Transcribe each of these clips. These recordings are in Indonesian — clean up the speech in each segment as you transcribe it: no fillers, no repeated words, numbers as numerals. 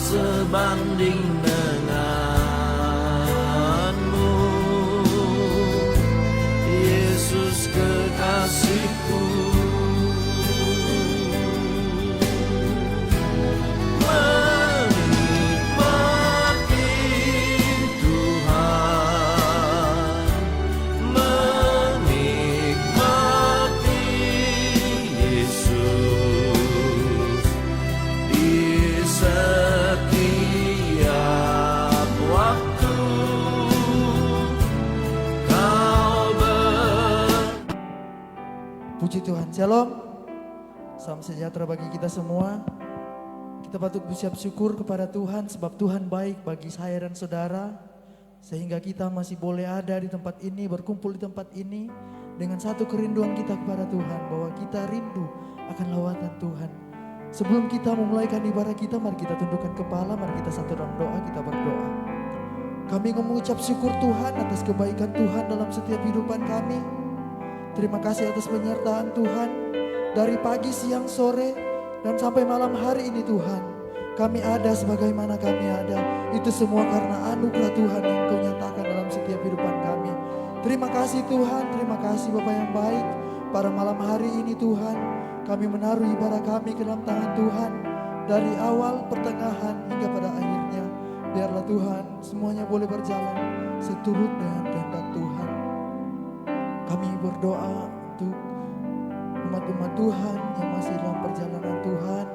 sebanding denganmu, Yesus kekasihku. Puji Tuhan, Shalom. Salam sejahtera bagi kita semua. Kita patut bersiap syukur kepada Tuhan sebab Tuhan baik bagi saya dan saudara. Sehingga kita masih boleh ada di tempat ini, berkumpul di tempat ini dengan satu kerinduan kita kepada Tuhan, bahwa kita rindu akan lawatan Tuhan. Sebelum kita memulaikan ibadah kita, mari kita tundukkan kepala, mari kita satu dalam doa, kita berdoa. Kami mengucap syukur Tuhan atas kebaikan Tuhan dalam setiap kehidupan kami. Terima kasih atas penyertaan Tuhan dari pagi, siang, sore, dan sampai malam hari ini Tuhan. Kami ada sebagaimana kami ada. Itu semua karena anugerah Tuhan yang Kau nyatakan dalam setiap kehidupan kami. Terima kasih Tuhan, terima kasih Bapa yang baik. Pada malam hari ini Tuhan, kami menaruh ibadah kami ke dalam tangan Tuhan. Dari awal, pertengahan, hingga pada akhirnya. Biarlah Tuhan semuanya boleh berjalan seturut dengan kehendak Tuhan. Kami berdoa untuk umat-umat Tuhan yang masih dalam perjalanan Tuhan.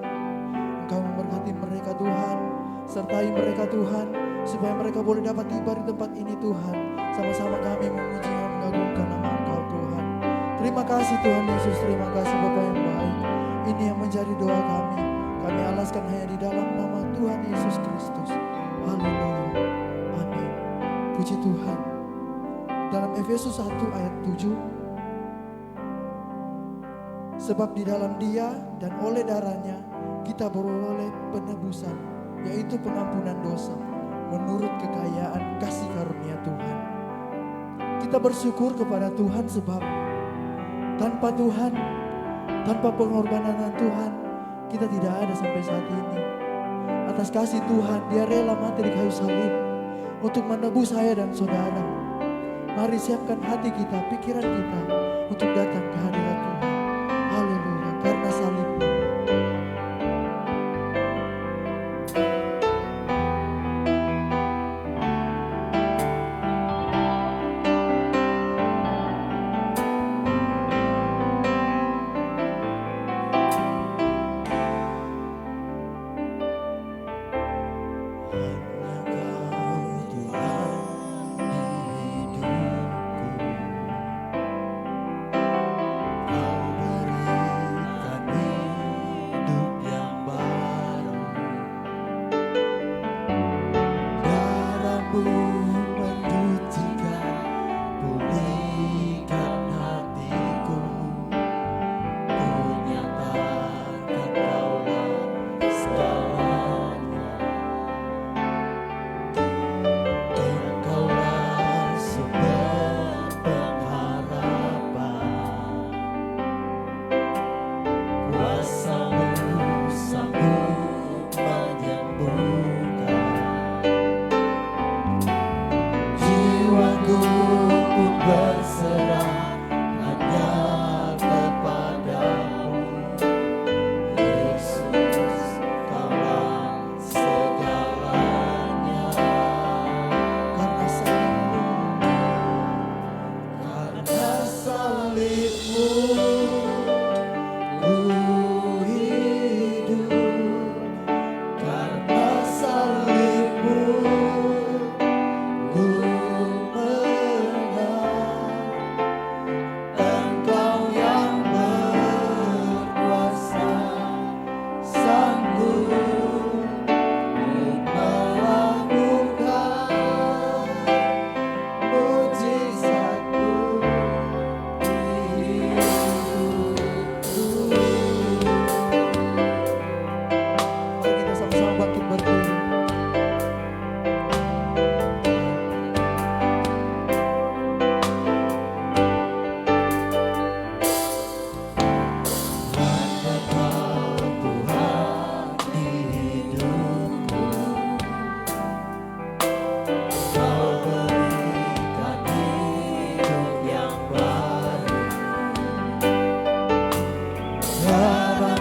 Engkau memberkati mereka Tuhan, sertai mereka Tuhan, supaya mereka boleh dapat tiba di tempat ini Tuhan. Sama-sama kami memuji dan mengagungkan nama Engkau Tuhan. Terima kasih Tuhan Yesus, terima kasih Bapa yang baik. Ini yang menjadi doa kami. Kami alaskan hanya di dalam nama Tuhan Yesus Kristus. Haleluya. Amin. Puji Tuhan. Dalam Efesus 1 ayat 7, sebab di dalam Dia dan oleh darahnya kita beroleh penebusan, yaitu pengampunan dosa menurut kekayaan kasih karunia Tuhan. Kita bersyukur kepada Tuhan sebab tanpa Tuhan, tanpa pengorbanan Tuhan, kita tidak ada sampai saat ini. Atas kasih Tuhan, Dia rela mati di kayu salib untuk menebus saya dan saudara. Mari siapkan hati kita, pikiran kita untuk datang ke hadirat Tuhan. Haleluya, karena salib.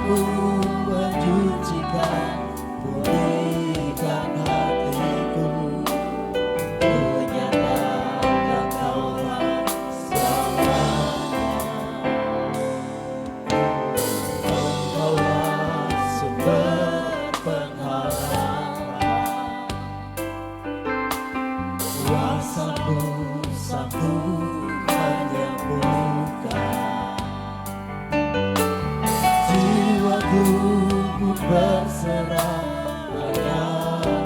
jiwaku mencucikan, pulihkan hatiku, menyatakan taubat selamanya. Engkaulah sumber pengharapan, kuasa-Mu sanggup menyembuhkan. Jiwaku pun berserah hanya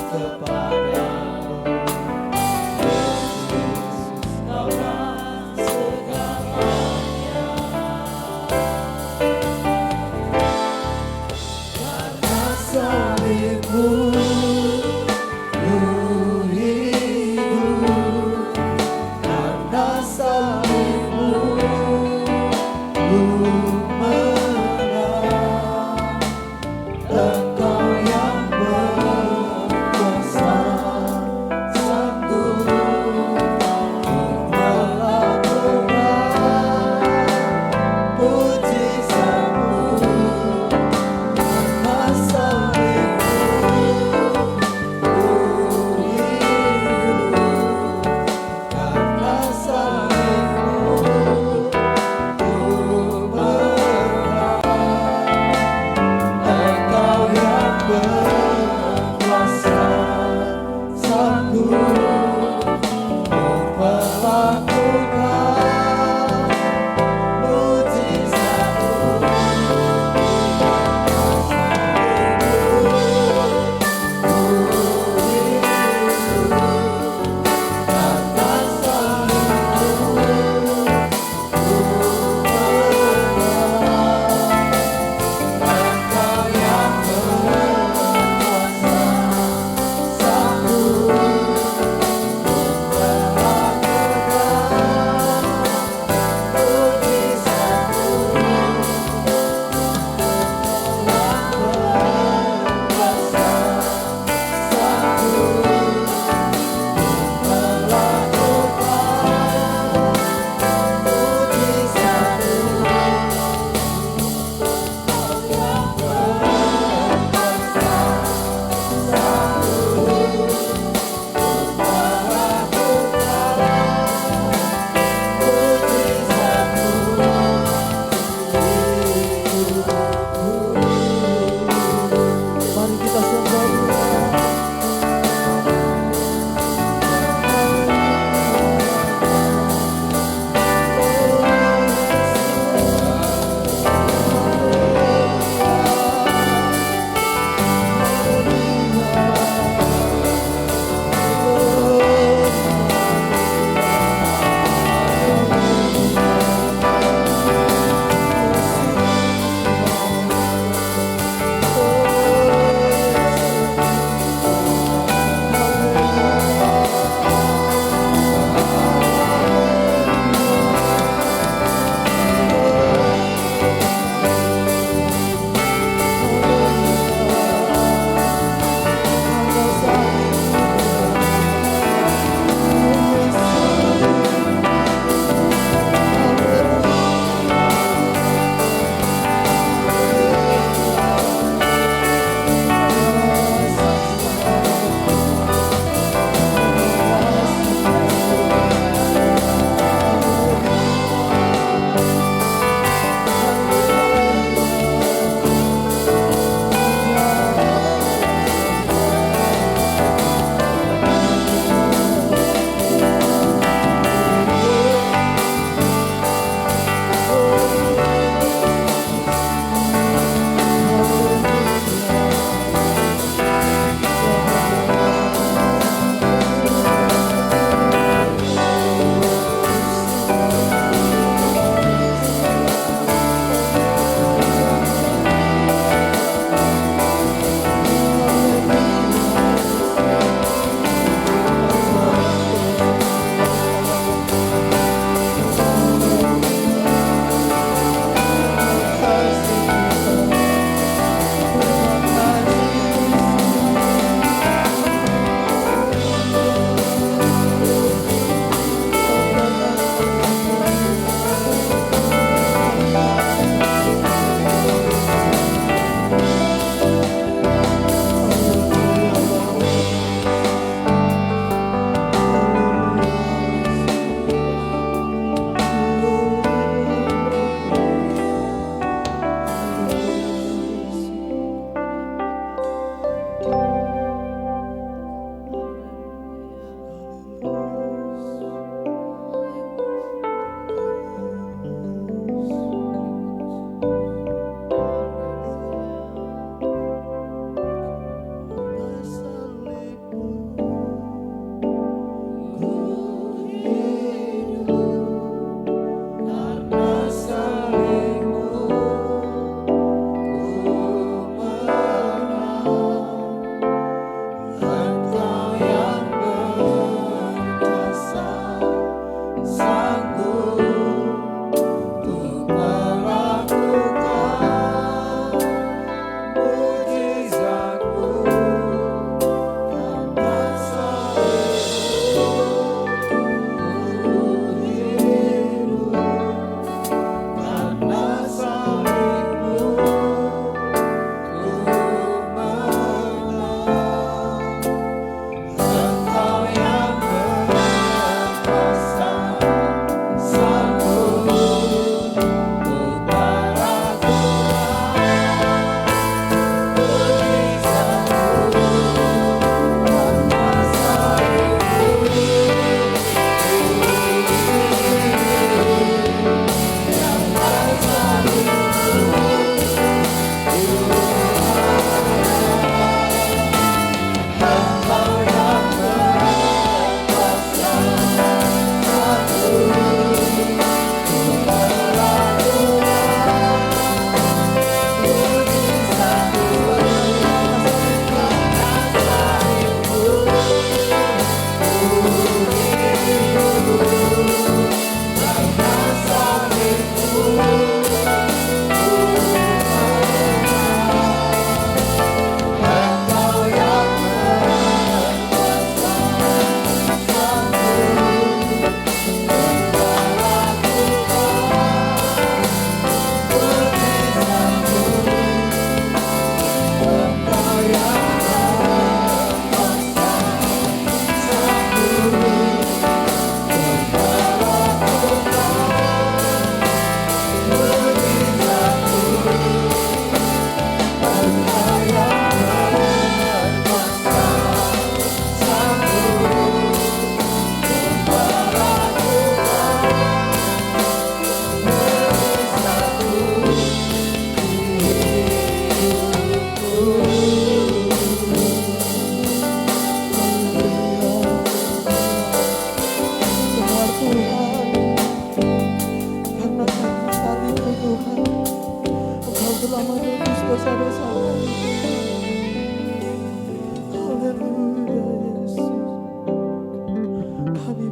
kepadamu. Yesus, Kaulah segalanya. Karena salib-Mu ku hidup, karena salib-Mu ku menang. Engkau yang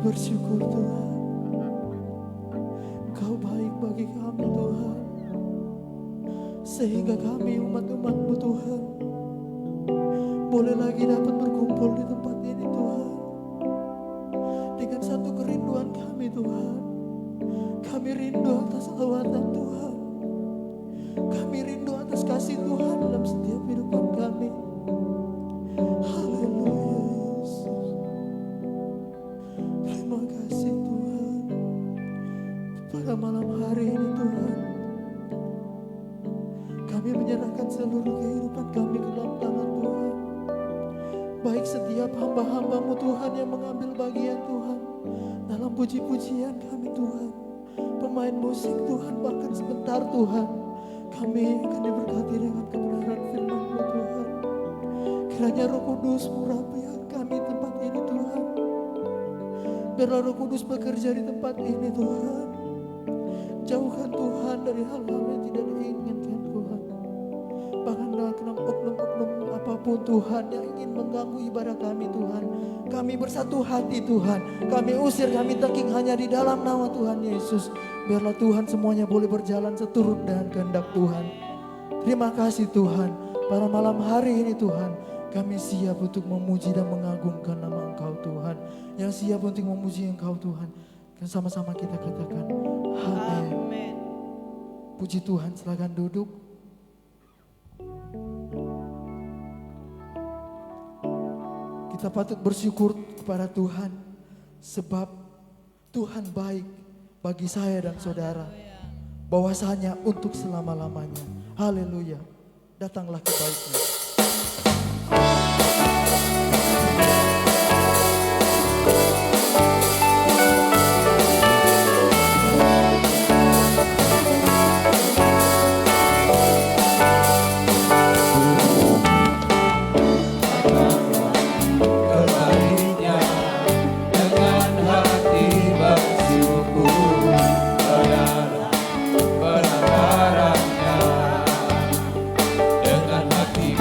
Bersyukur Tuhan, Kau baik bagi kami Tuhan, sehingga kami umat-umat-Mu Tuhan boleh lagi dapat berkumpul di tempat ini Tuhan, dengan satu kerinduan kami Tuhan. Kami rindu atas lawatan Tuhan, kami rindu atas kasih Tuhan dalam setiap kehidupan kami. Haleluya Yesus. Terima kasih Tuhan. Pada malam hari ini Tuhan, kami menyerahkan seluruh kehidupan kami ke dalam tangan Tuhan. Baik setiap hamba-hamba-Mu Tuhan yang mengambil bagian Tuhan dalam puji-pujian kami Tuhan, pemain musik Tuhan, bahkan sebentar Tuhan kami akan diberkati dengan kebenaran firman-Mu Tuhan. Kiranya Roh Kudus merapikan kami tempat ini Tuhan. Biarlah Roh Kudus bekerja di tempat ini Tuhan. Jauhkan Tuhan dari hal-hal yang tidak diinginkan Tuhan. Bahkan dalam oknum-oknum apapun Tuhan yang ingin mengganggu ibadah kami Tuhan, kami bersatu hati Tuhan. Kami usir, kami tengking hanya di dalam nama Tuhan Yesus. Biarlah Tuhan semuanya boleh berjalan seturut dengan kehendak Tuhan. Terima kasih Tuhan. Pada malam hari ini Tuhan, kami siap untuk memuji dan mengagungkan nama Engkau Tuhan. Yang siap untuk memuji Engkau Tuhan. Dan sama-sama kita katakan amin. Puji Tuhan, silakan duduk. Kita patut bersyukur kepada Tuhan, sebab Tuhan baik bagi saya dan saudara, bahwasanya untuk selama-lamanya. Haleluya. Datanglah kebaikan. Dengan hati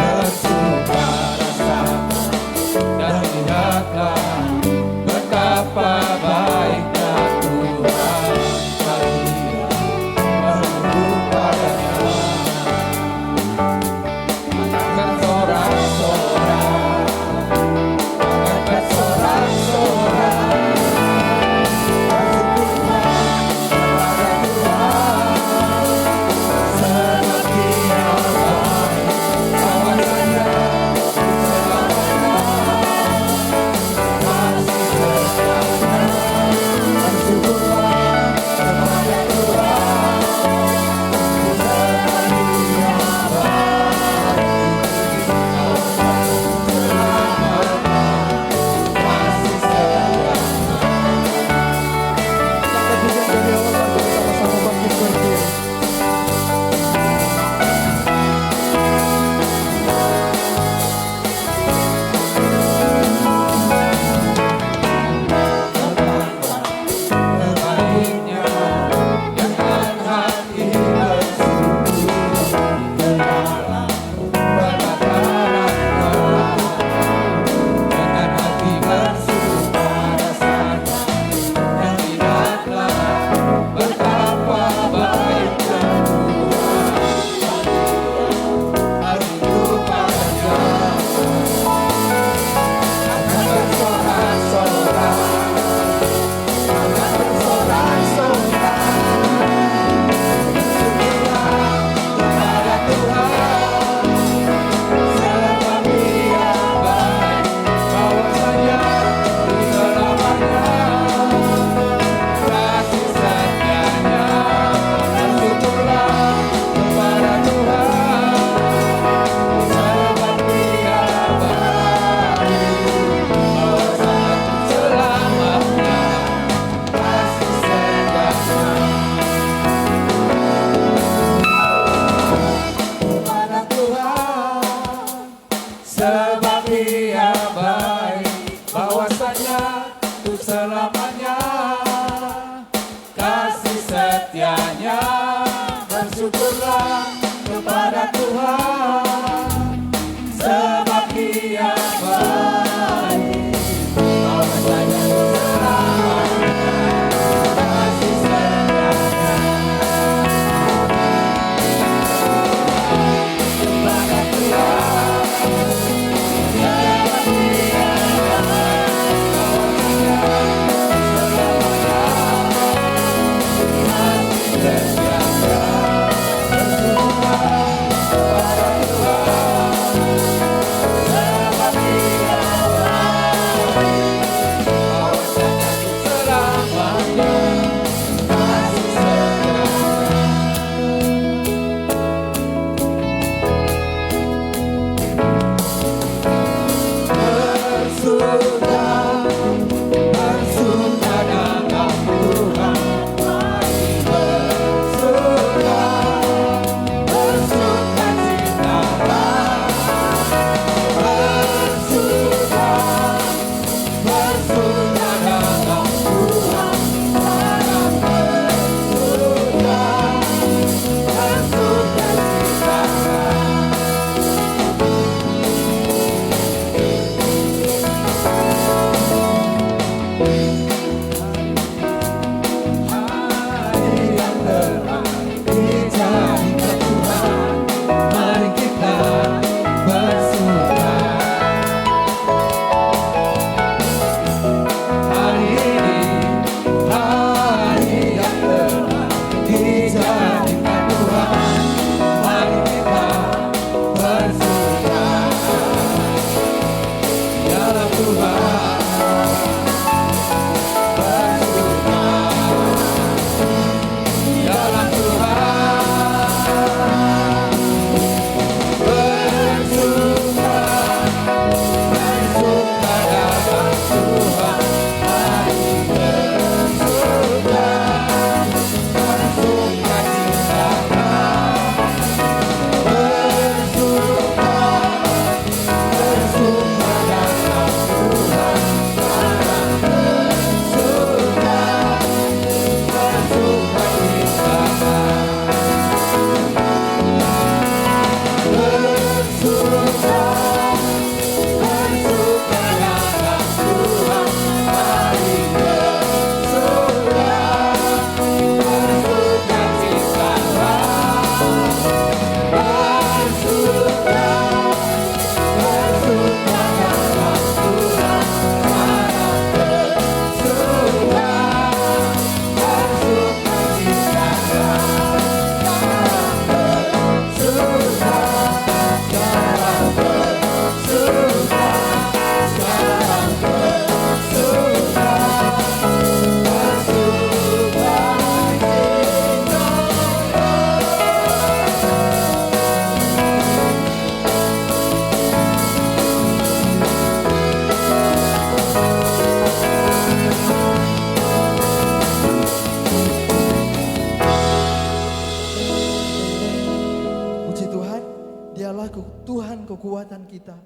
Tuhan kekuatan kita.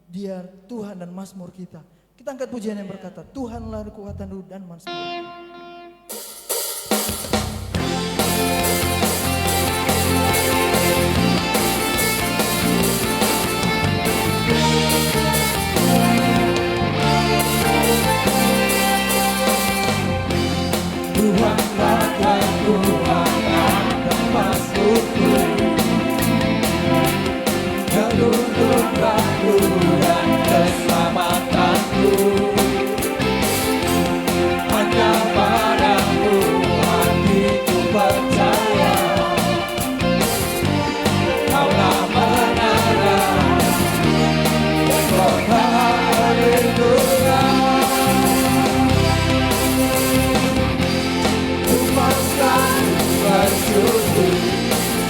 Dia Tuhan dan Mazmur kita. Kita angkat pujian yang berkata, Tuhanlah kekuatan dan Mazmur. Tuhanlah kekuatan dan Mazmurku, kedudukanku dan keselamatanku. Hanya padamu hatiku percaya, Kaulah menara dan kota perlindungan. Lepaskan bersyukur,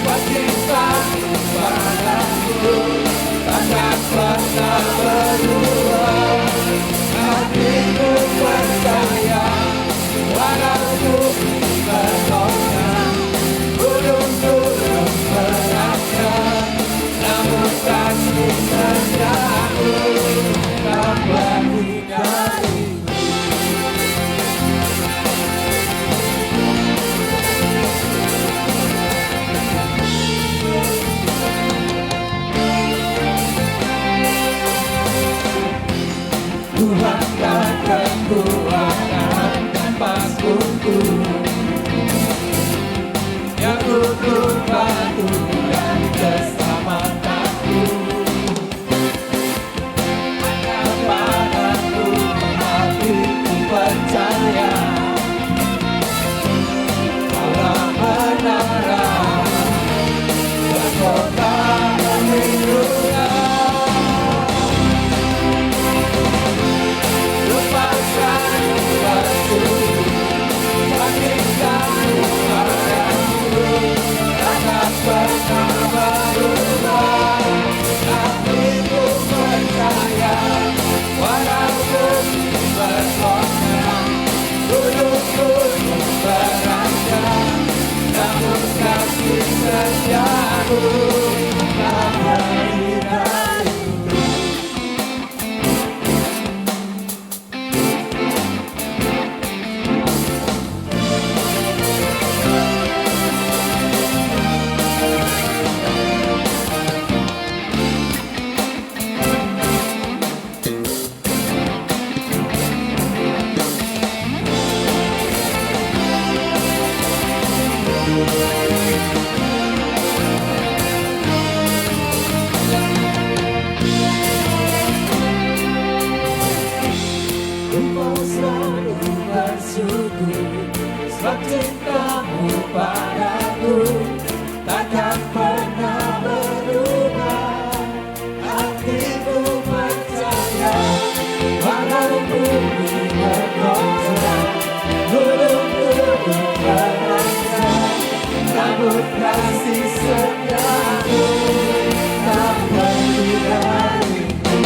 sebab cintamu padaku takkan pernah berubah. Hatiku percaya, walau bumi bergoyang, gunung-gunung berancam, namun kasih setiamu tak pergi dariku. Tuhanlah kekuatan dan Mazmurku, yang utuh batu dan keselamatanku. Hanya padamu hatiku percaya, Kaulah menara dan kota perlindungan. Lepaskan bersyukur, sebab cintamu padaku takkan pernah berubah. Hatiku percaya, walau bumi bergoyang, gunung-gunung berancam, namun kasih setiamu tak pergi dariku. Engkau selalu bersyukur, sebab cintamu padaku takkan pernah berubah. Hatiku percaya, walau bumi bergoncang, gunung-gunung berancam, namun kasih setiamu tak pergi dariku.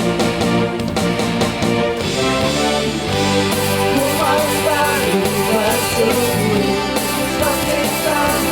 Ku mau selalu bersyukur, sebab cintamu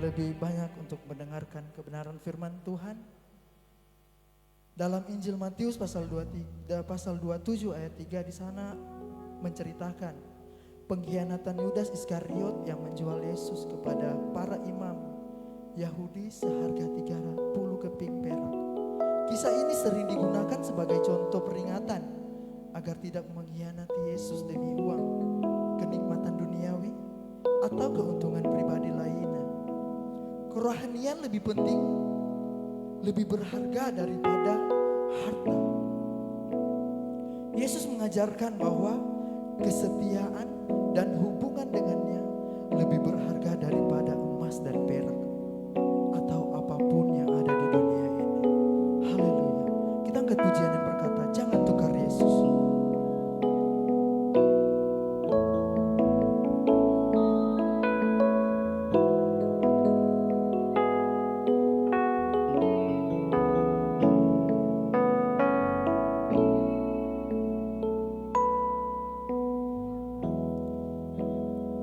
lebih banyak untuk mendengarkan kebenaran firman Tuhan. Dalam Injil Matius pasal 27 ayat 3 di sana menceritakan pengkhianatan Yudas Iskariot yang menjual Yesus kepada para imam Yahudi seharga 30 keping perak. Kisah ini sering digunakan sebagai contoh peringatan agar tidak mengkhianati Yesus demi uang, kenikmatan duniawi, atau keuntungan pribadi lainnya. Kerohanian lebih penting, lebih berharga daripada harta. Yesus mengajarkan bahwa kesetiaan dan hubungan dengannya lebih berharga daripada emas dan perak atau apapun yang ada di dunia ini. Haleluya. Kita angkat pujian yang berkata, jangan tukar Yesus.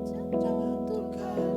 Jangan tukar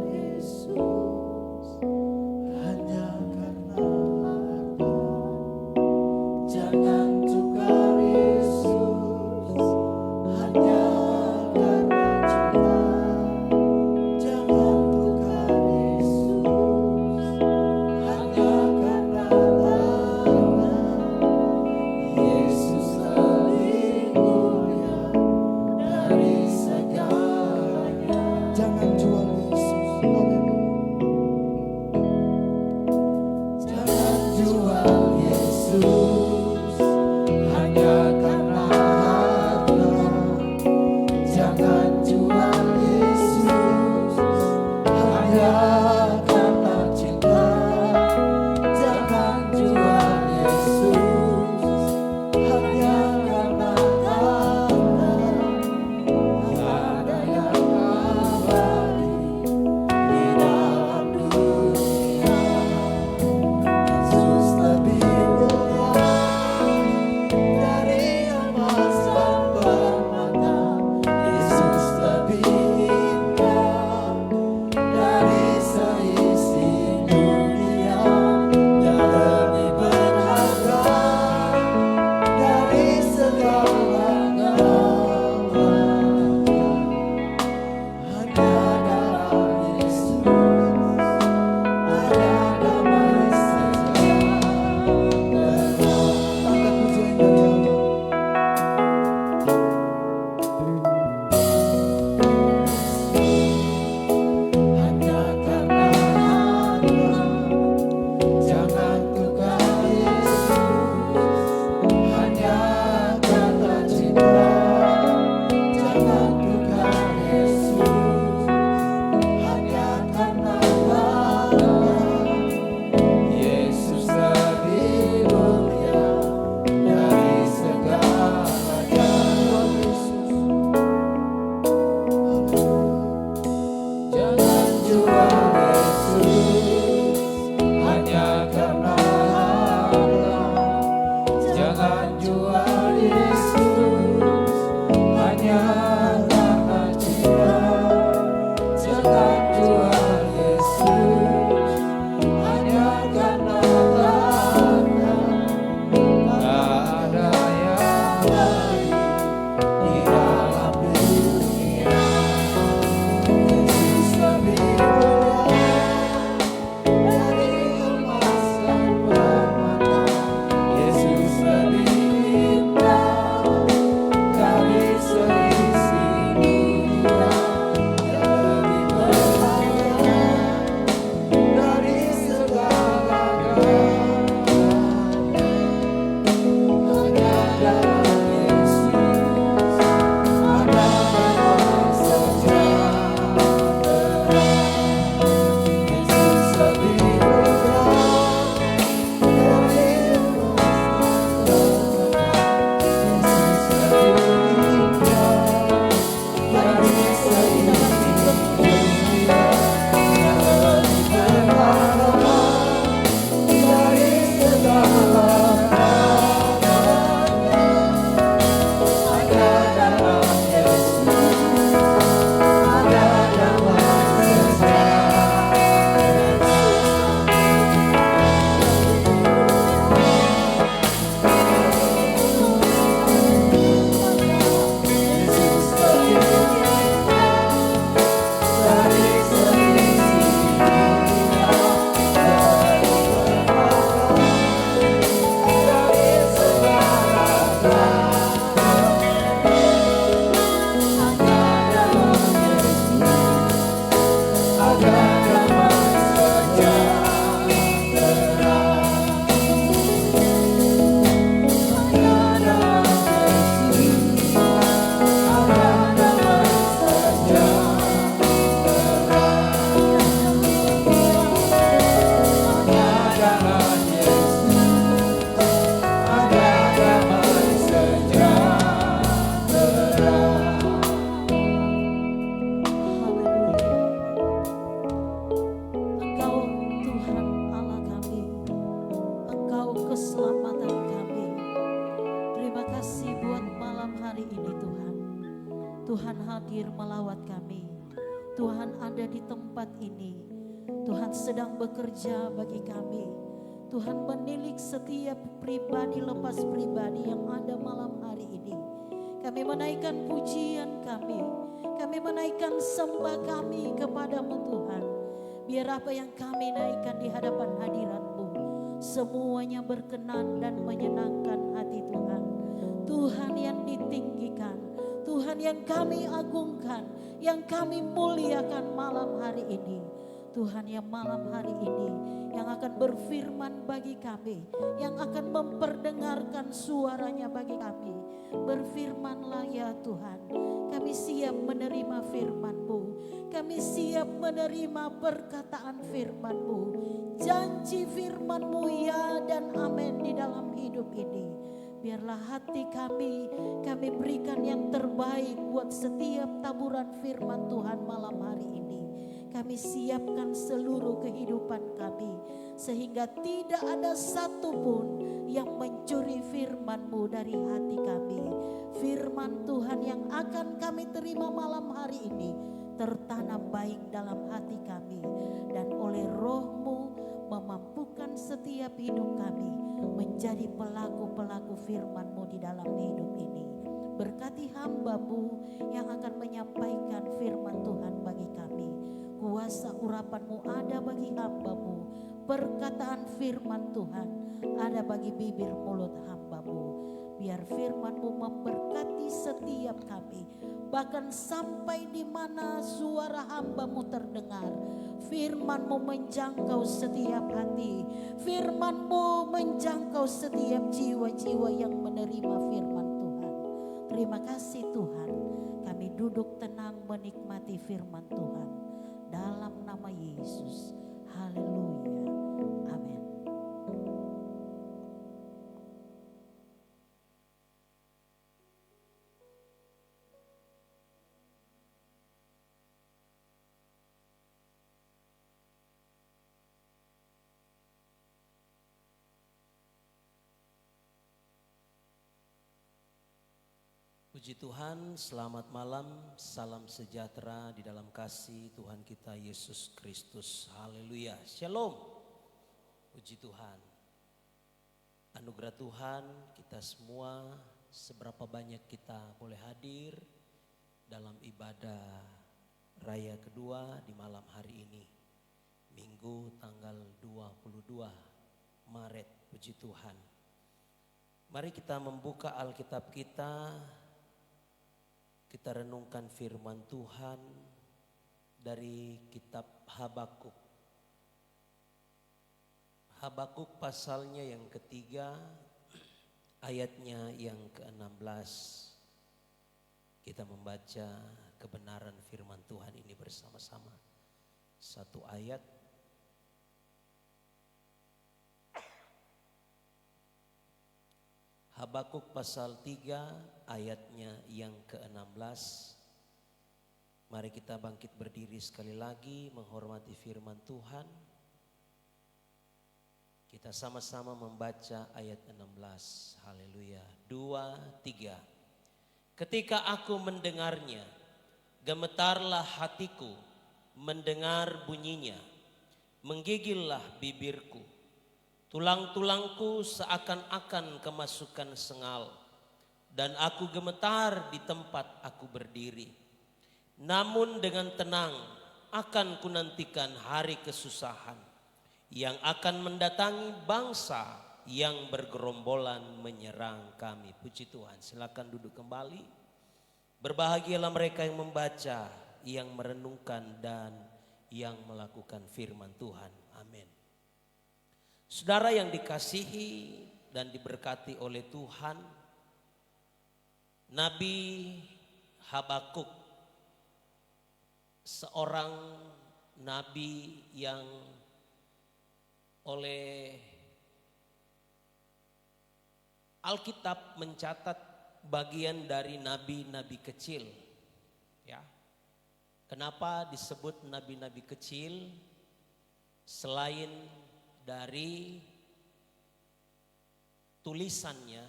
Tuhan hadir melawat kami. Tuhan ada di tempat ini. Tuhan sedang bekerja bagi kami. Tuhan menilik setiap pribadi lepas pribadi yang ada malam hari ini. Kami menaikkan pujian kami. Kami menaikkan sembah kami kepadamu Tuhan. Biar apa yang kami naikkan di hadapan hadirat-Mu semuanya berkenan dan menyenangkan hati Tuhan. Tuhan yang ditinggikan, Tuhan yang kami agungkan, yang kami muliakan malam hari ini. Tuhan yang malam hari ini yang akan berfirman bagi kami, yang akan memperdengarkan suaranya bagi kami. Berfirmanlah ya Tuhan, kami siap menerima firman-Mu, kami siap menerima perkataan firman-Mu, janji firman-Mu ya dan amin di dalam hidup ini. Biarlah hati kami berikan yang terbaik buat setiap taburan firman Tuhan malam hari ini. Kami siapkan seluruh kehidupan kami sehingga tidak ada satupun yang mencuri firman-Mu dari hati kami. Firman Tuhan yang akan kami terima malam hari ini tertanam baik dalam hati kami, dan oleh Roh-Mu memampukan setiap hidup kami menjadi pelaku-pelaku firman-Mu di dalam hidup ini. Berkati hamba-Mu yang akan menyampaikan firman Tuhan bagi kami. Kuasa urapan-Mu ada bagi hamba-Mu. Perkataan firman Tuhan ada bagi bibir mulut hamba-Mu. Biar firman-Mu memberkati setiap kami. Bahkan sampai di mana suara hamba-Mu terdengar. Firman-Mu menjangkau setiap hati. Firman-Mu menjangkau setiap jiwa-jiwa yang menerima firman Tuhan. Terima kasih Tuhan. Kami duduk tenang menikmati firman Tuhan. Dalam nama Yesus. Haleluya. Amin. Puji Tuhan, selamat malam, salam sejahtera di dalam kasih Tuhan kita Yesus Kristus. Haleluya, shalom. Puji Tuhan. Anugerah Tuhan kita semua, seberapa banyak kita boleh hadir dalam ibadah raya kedua di malam hari ini. Minggu tanggal 22 Maret, puji Tuhan. Mari kita membuka Alkitab kita. Kita renungkan firman Tuhan dari kitab Habakuk. Habakuk pasalnya yang ketiga, ayatnya yang ke-16. Kita membaca kebenaran firman Tuhan ini bersama-sama. Satu ayat. Habakuk pasal 3 ayatnya yang ke-16. Mari kita bangkit berdiri sekali lagi menghormati firman Tuhan. Kita sama-sama membaca ayat 16. Haleluya. 2, 3. Ketika aku mendengarnya, gemetarlah hatiku mendengar bunyinya. Menggigillah bibirku. Tulang-tulangku seakan-akan kemasukan sengal, dan aku gemetar di tempat aku berdiri. Namun dengan tenang akan kunantikan hari kesusahan yang akan mendatangi bangsa yang bergerombolan menyerang kami. Puji Tuhan, silakan duduk kembali. Berbahagialah mereka yang membaca, yang merenungkan, dan yang melakukan firman Tuhan. Amin. Saudara yang dikasihi dan diberkati oleh Tuhan, Nabi Habakuk, seorang nabi yang oleh Alkitab mencatat bagian dari nabi-nabi kecil. Ya. Kenapa disebut nabi-nabi kecil? Selain dari tulisannya,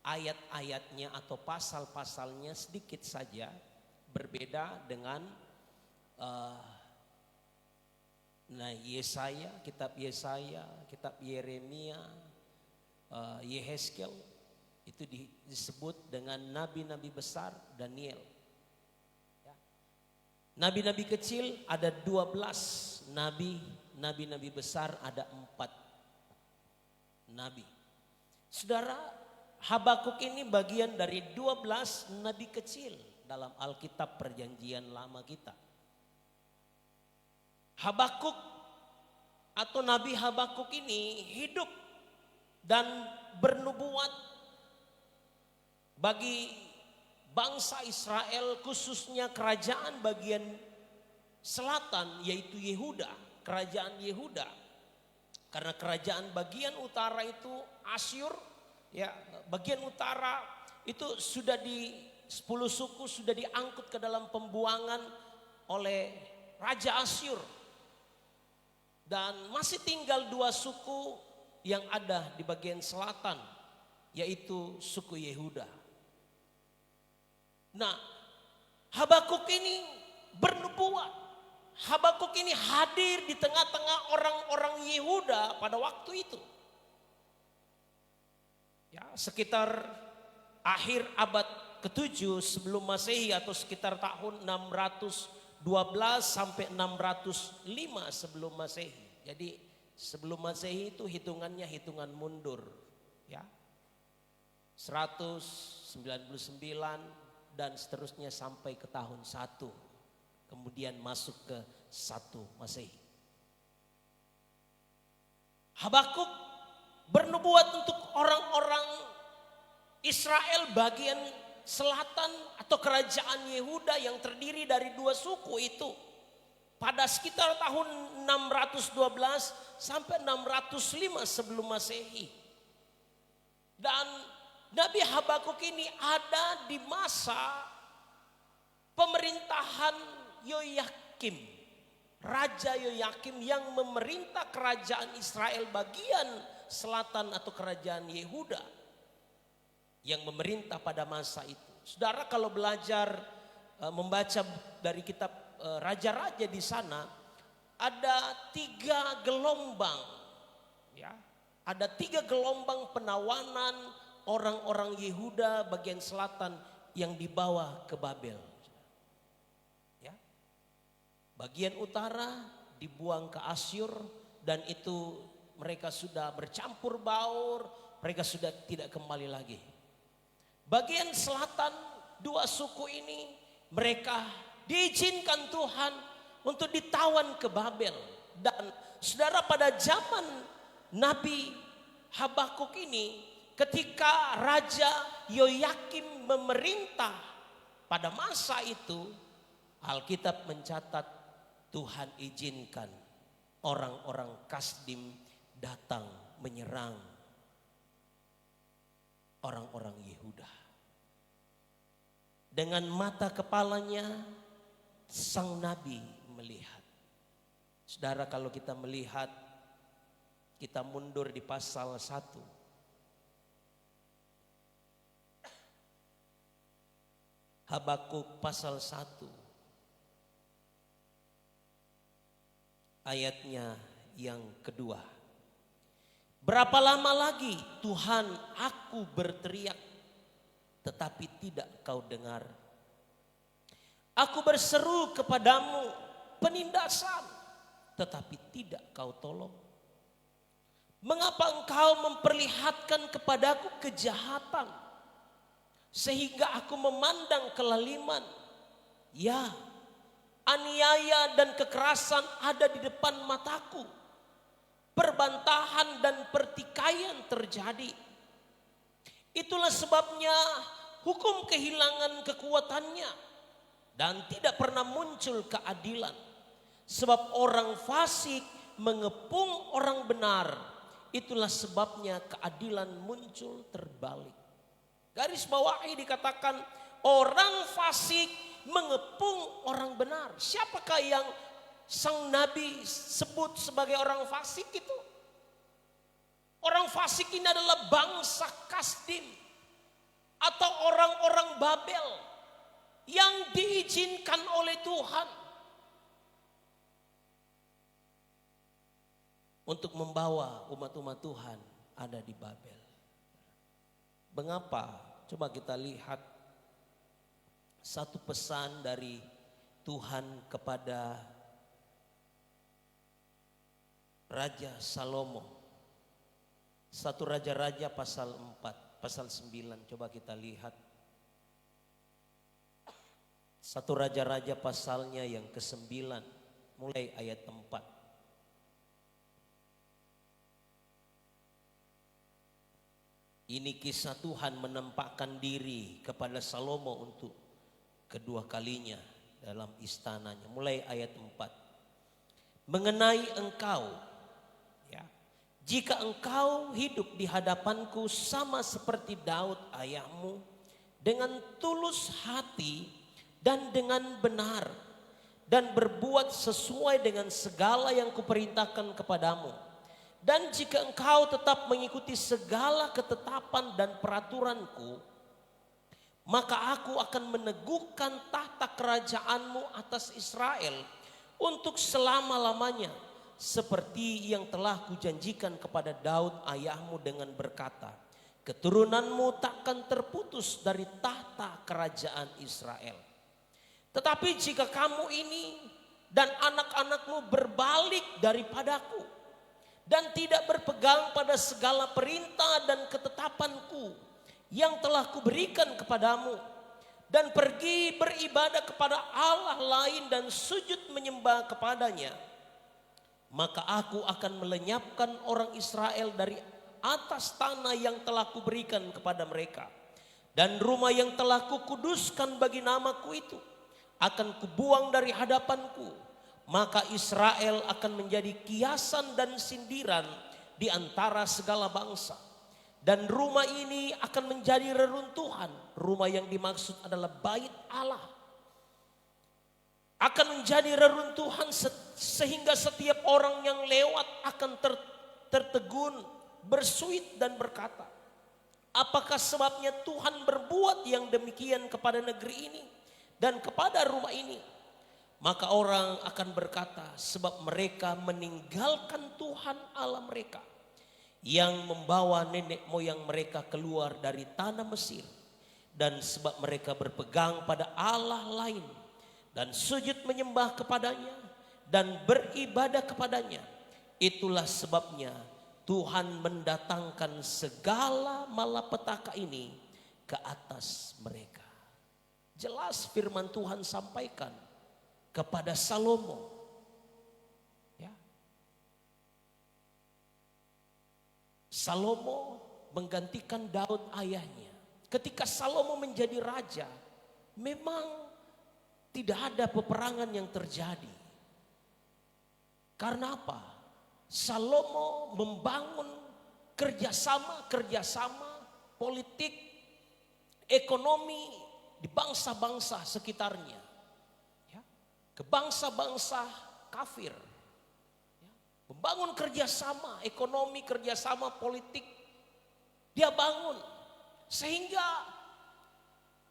ayat-ayatnya atau pasal-pasalnya sedikit saja, berbeda dengan kitab Yesaya, kitab Yeremia, Yehezkel. Itu disebut dengan nabi-nabi besar, Daniel. Ya. Nabi-nabi kecil ada 12 nabi, nabi-nabi besar ada 4 nabi. Saudara, Habakuk ini bagian dari 12 nabi kecil dalam Alkitab Perjanjian Lama kita. Habakuk atau Nabi Habakuk ini hidup dan bernubuat bagi bangsa Israel, khususnya kerajaan bagian selatan yaitu Yehuda, kerajaan Yehuda. Karena kerajaan bagian utara itu Asyur, ya, bagian utara itu sudah 10 suku sudah diangkut ke dalam pembuangan oleh Raja Asyur. Dan masih tinggal 2 suku yang ada di bagian selatan, yaitu suku Yehuda. Nah, Habakuk ini bernubuat. Habakuk ini hadir di tengah-tengah orang-orang Yehuda pada waktu itu. Ya, sekitar akhir abad ke-7 sebelum Masehi atau sekitar tahun 612 sampai 605 sebelum Masehi. Jadi sebelum Masehi itu hitungannya hitungan mundur, ya. 199 dan seterusnya sampai ke tahun 1. Kemudian masuk ke 1 Masehi. Habakuk bernubuat untuk orang-orang Israel bagian selatan atau kerajaan Yehuda yang terdiri dari 2 suku itu. Pada sekitar tahun 612 sampai 605 sebelum Masehi. Dan Nabi Habakuk ini ada di masa pemerintahan Yoyakim. Raja Yoyakim yang memerintah kerajaan Israel bagian selatan atau kerajaan Yehuda. Yang memerintah pada masa itu. Saudara kalau belajar membaca dari kitab raja-raja di sana. Ada 3 gelombang. Ya, ada 3 gelombang penawanan orang-orang Yehuda bagian selatan yang dibawa ke Babel. Ya. Bagian utara dibuang ke Asyur dan itu mereka sudah bercampur baur, mereka sudah tidak kembali lagi. Bagian selatan 2 suku ini mereka diizinkan Tuhan untuk ditawan ke Babel. Dan saudara pada zaman Nabi Habakuk ini ketika Raja Yoyakim memerintah pada masa itu, Alkitab mencatat Tuhan izinkan orang-orang Kasdim datang menyerang orang-orang Yehuda. Dengan mata kepalanya sang nabi melihat. Saudara kalau kita melihat, kita mundur di pasal 1. Habakuk pasal 1 ayatnya yang kedua. Berapa lama lagi Tuhan aku berteriak tetapi tidak kau dengar. Aku berseru kepadamu penindasan tetapi tidak kau tolong. Mengapa engkau memperlihatkan kepadaku kejahatan sehingga aku memandang kelaliman? Ya, aniaya dan kekerasan ada di depan mataku. Perbantahan dan pertikaian terjadi. Itulah sebabnya hukum kehilangan kekuatannya dan tidak pernah muncul keadilan. Sebab orang fasik mengepung orang benar. Itulah sebabnya keadilan muncul terbalik. Garis bawahi dikatakan orang fasik mengepung orang benar. Siapakah yang sang nabi sebut sebagai orang fasik itu? Orang fasik ini adalah bangsa Kasdim atau orang-orang Babel yang diizinkan oleh Tuhan untuk membawa umat-umat Tuhan ada di Babel. Mengapa? Coba kita lihat satu pesan dari Tuhan kepada Raja Salomo. Satu Raja-Raja pasal 4, pasal 9. Coba kita lihat. Satu Raja-Raja pasalnya yang ke-9, mulai ayat 4. Ini kisah Tuhan menempatkan diri kepada Salomo untuk kedua kalinya dalam istananya. Mulai ayat 4. Mengenai engkau, ya, jika engkau hidup di hadapanku sama seperti Daud ayahmu, dengan tulus hati dan dengan benar, dan berbuat sesuai dengan segala yang kuperintahkan kepadamu. Dan jika engkau tetap mengikuti segala ketetapan dan peraturanku, maka aku akan meneguhkan tahta kerajaanmu atas Israel untuk selama-lamanya, seperti yang telah kujanjikan kepada Daud ayahmu dengan berkata, keturunanmu takkan terputus dari tahta kerajaan Israel. Tetapi jika kamu ini dan anak-anakmu berbalik daripadaku dan tidak berpegang pada segala perintah dan ketetapanku yang telah kuberikan kepadamu, dan pergi beribadah kepada Allah lain dan sujud menyembah kepadanya, maka aku akan melenyapkan orang Israel dari atas tanah yang telah kuberikan kepada mereka, dan rumah yang telah kukuduskan bagi namaku itu akan kubuang dari hadapanku. Maka Israel akan menjadi kiasan dan sindiran di antara segala bangsa. Dan rumah ini akan menjadi reruntuhan. Rumah yang dimaksud adalah bait Allah. Akan menjadi reruntuhan sehingga setiap orang yang lewat akan tertegun, bersuit dan berkata, apakah sebabnya Tuhan berbuat yang demikian kepada negeri ini dan kepada rumah ini? Maka orang akan berkata, sebab mereka meninggalkan Tuhan Allah mereka yang membawa nenek moyang mereka keluar dari tanah Mesir, dan sebab mereka berpegang pada Allah lain dan sujud menyembah kepadanya dan beribadah kepadanya. Itulah sebabnya Tuhan mendatangkan segala malapetaka ini ke atas mereka. Jelas firman Tuhan sampaikan kepada Salomo, ya. Salomo menggantikan Daud ayahnya. Ketika Salomo menjadi raja, memang tidak ada peperangan yang terjadi. Karena apa? Salomo membangun kerjasama politik, ekonomi di bangsa-bangsa sekitarnya. Ke bangsa-bangsa kafir, membangun kerjasama ekonomi, kerjasama politik, dia bangun, sehingga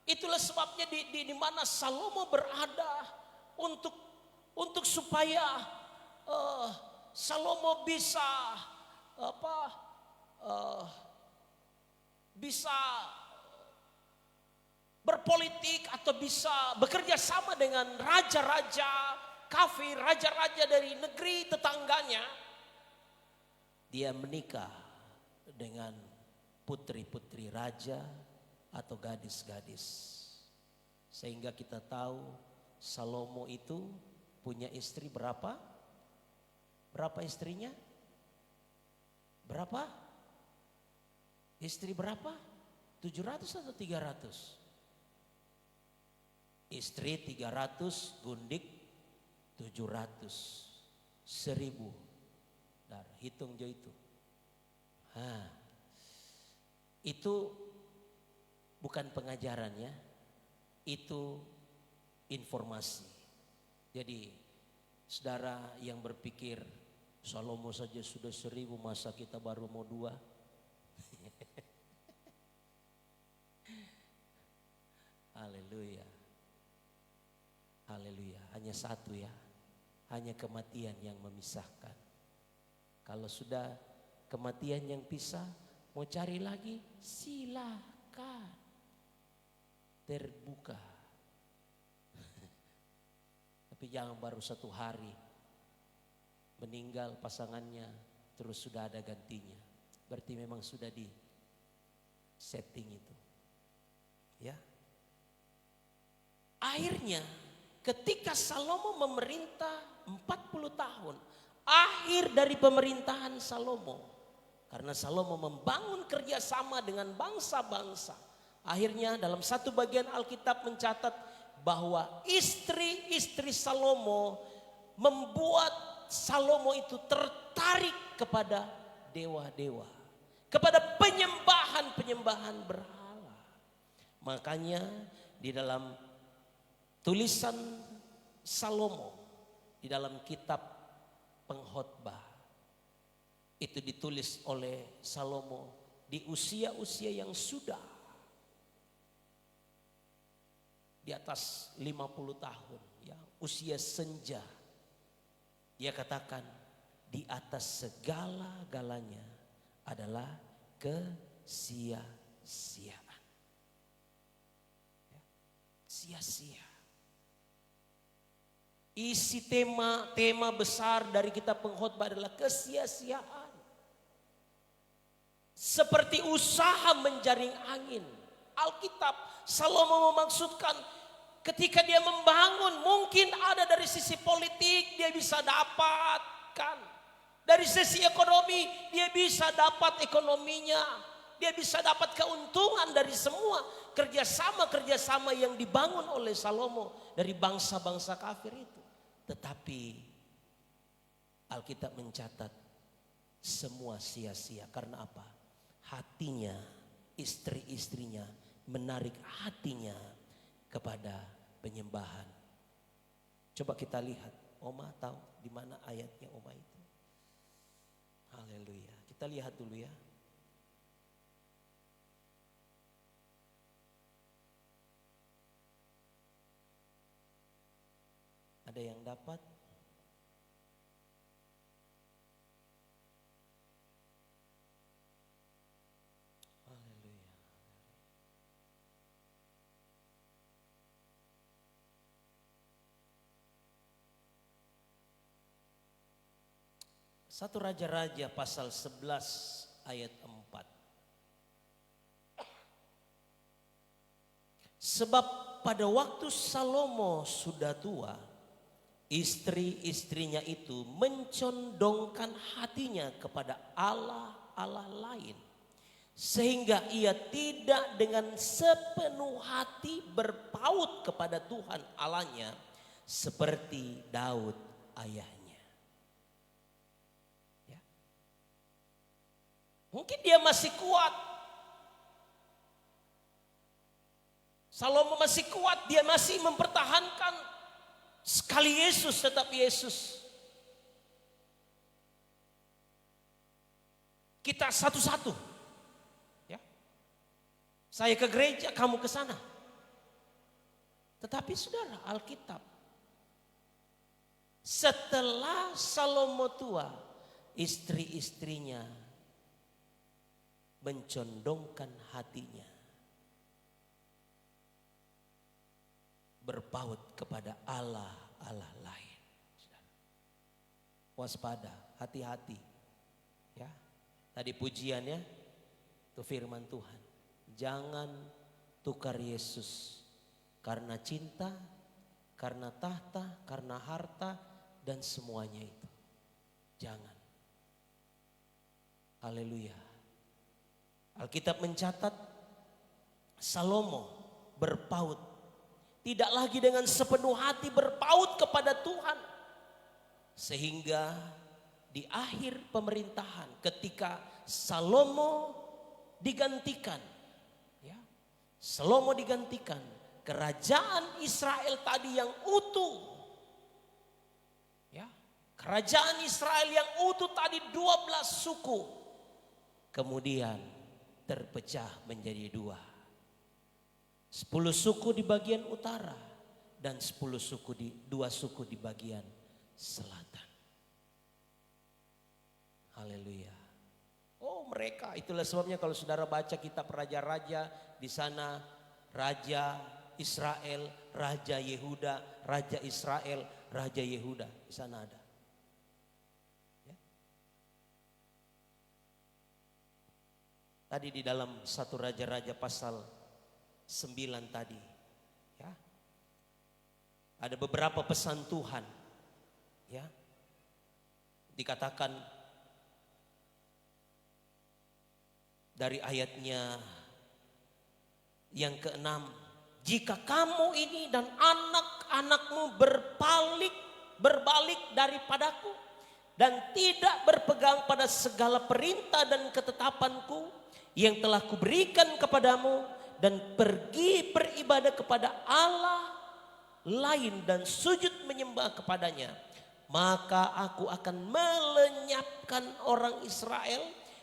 itulah sebabnya di mana Salomo berada untuk supaya Salomo bisa bisa berpolitik atau bisa bekerja sama dengan raja-raja kafir, raja-raja dari negeri tetangganya. Dia menikah dengan putri-putri raja atau gadis-gadis. Sehingga kita tahu Salomo itu punya istri berapa? Berapa istrinya? Berapa? Istri berapa? 700 atau 300? Istri 300, gundik 700, 1000. Dar, hitung jo itu. Itu bukan pengajaran ya, itu informasi. Jadi saudara yang berpikir Salomo saja sudah 1000, masa kita baru mau 2? Haleluya. Haleluya, hanya satu ya. Hanya kematian yang memisahkan. Kalau sudah kematian yang pisah, mau cari lagi silakan. Terbuka. Tapi jangan baru 1 hari meninggal pasangannya terus sudah ada gantinya. Berarti memang sudah di setting itu. Ya. Akhirnya ketika Salomo memerintah 40 tahun, akhir dari pemerintahan Salomo, karena Salomo membangun kerjasama dengan bangsa-bangsa. Akhirnya dalam satu bagian Alkitab mencatat bahwa istri-istri Salomo membuat Salomo itu tertarik kepada dewa-dewa, kepada penyembahan-penyembahan berhala. Makanya di dalam tulisan Salomo, di dalam kitab Pengkhotbah, itu ditulis oleh Salomo di usia-usia yang sudah di atas 50 tahun, ya, usia senja. Dia katakan di atas segala-galanya adalah kesia-siaan. Ya, sia-sia. Isi tema besar dari kitab Pengkhotbah adalah kesia-siaan. Seperti usaha menjaring angin. Alkitab Salomo memaksudkan ketika dia membangun, mungkin ada dari sisi politik dia bisa dapatkan. Dari sisi ekonomi dia bisa dapat ekonominya. Dia bisa dapat keuntungan dari semua kerjasama yang dibangun oleh Salomo dari bangsa-bangsa kafir itu. Tetapi Alkitab mencatat semua sia-sia. Karena apa? Hatinya, istri-istrinya menarik hatinya kepada penyembahan. Coba kita lihat. Oma tahu di mana ayatnya Oma itu? Haleluya. Kita lihat dulu ya. Ada yang dapat? Haleluya. Satu Raja-Raja pasal 11 ayat 4. Sebab pada waktu Salomo sudah tua, istri-istrinya itu mencondongkan hatinya kepada Allah lain. Sehingga ia tidak dengan sepenuh hati berpaut kepada Tuhan Allahnya seperti Daud ayahnya. Ya. Mungkin dia masih kuat. Salomo masih kuat, dia masih mempertahankan sekali Yesus tetap Yesus. Kita satu-satu. Ya. Saya ke gereja, kamu ke sana. Tetapi saudara, Alkitab setelah Salomo tua, istri-istrinya mencondongkan hatinya berpaut kepada Allah lain. Waspada, hati-hati. Ya. Tadi pujiannya itu firman Tuhan. Jangan tukar Yesus karena cinta, karena tahta, karena harta dan semuanya itu. Jangan. Haleluya. Alkitab mencatat Salomo berpaut, tidak lagi dengan sepenuh hati berpaut kepada Tuhan. Sehingga di akhir pemerintahan ketika Salomo digantikan. Ya, Salomo digantikan. Kerajaan Israel tadi yang utuh. Ya, kerajaan Israel yang utuh tadi 12 suku. Kemudian terpecah menjadi 2. 10 suku di bagian utara dan 2 suku di bagian selatan. Haleluya. Oh mereka, itulah sebabnya kalau saudara baca kitab raja-raja, di sana Raja Israel, Raja Yehuda, Raja Israel, Raja Yehuda, di sana ada. Ya. Tadi di dalam 1 Raja-Raja pasal 9 tadi, ya, ada beberapa pesan Tuhan, ya, dikatakan dari ayatnya yang ke-6, jika kamu ini dan anak-anakmu berbalik daripadaku dan tidak berpegang pada segala perintah dan ketetapanku yang telah kuberikan kepadamu dan pergi beribadah kepada Allah lain dan sujud menyembah kepadanya, maka aku akan melenyapkan orang Israel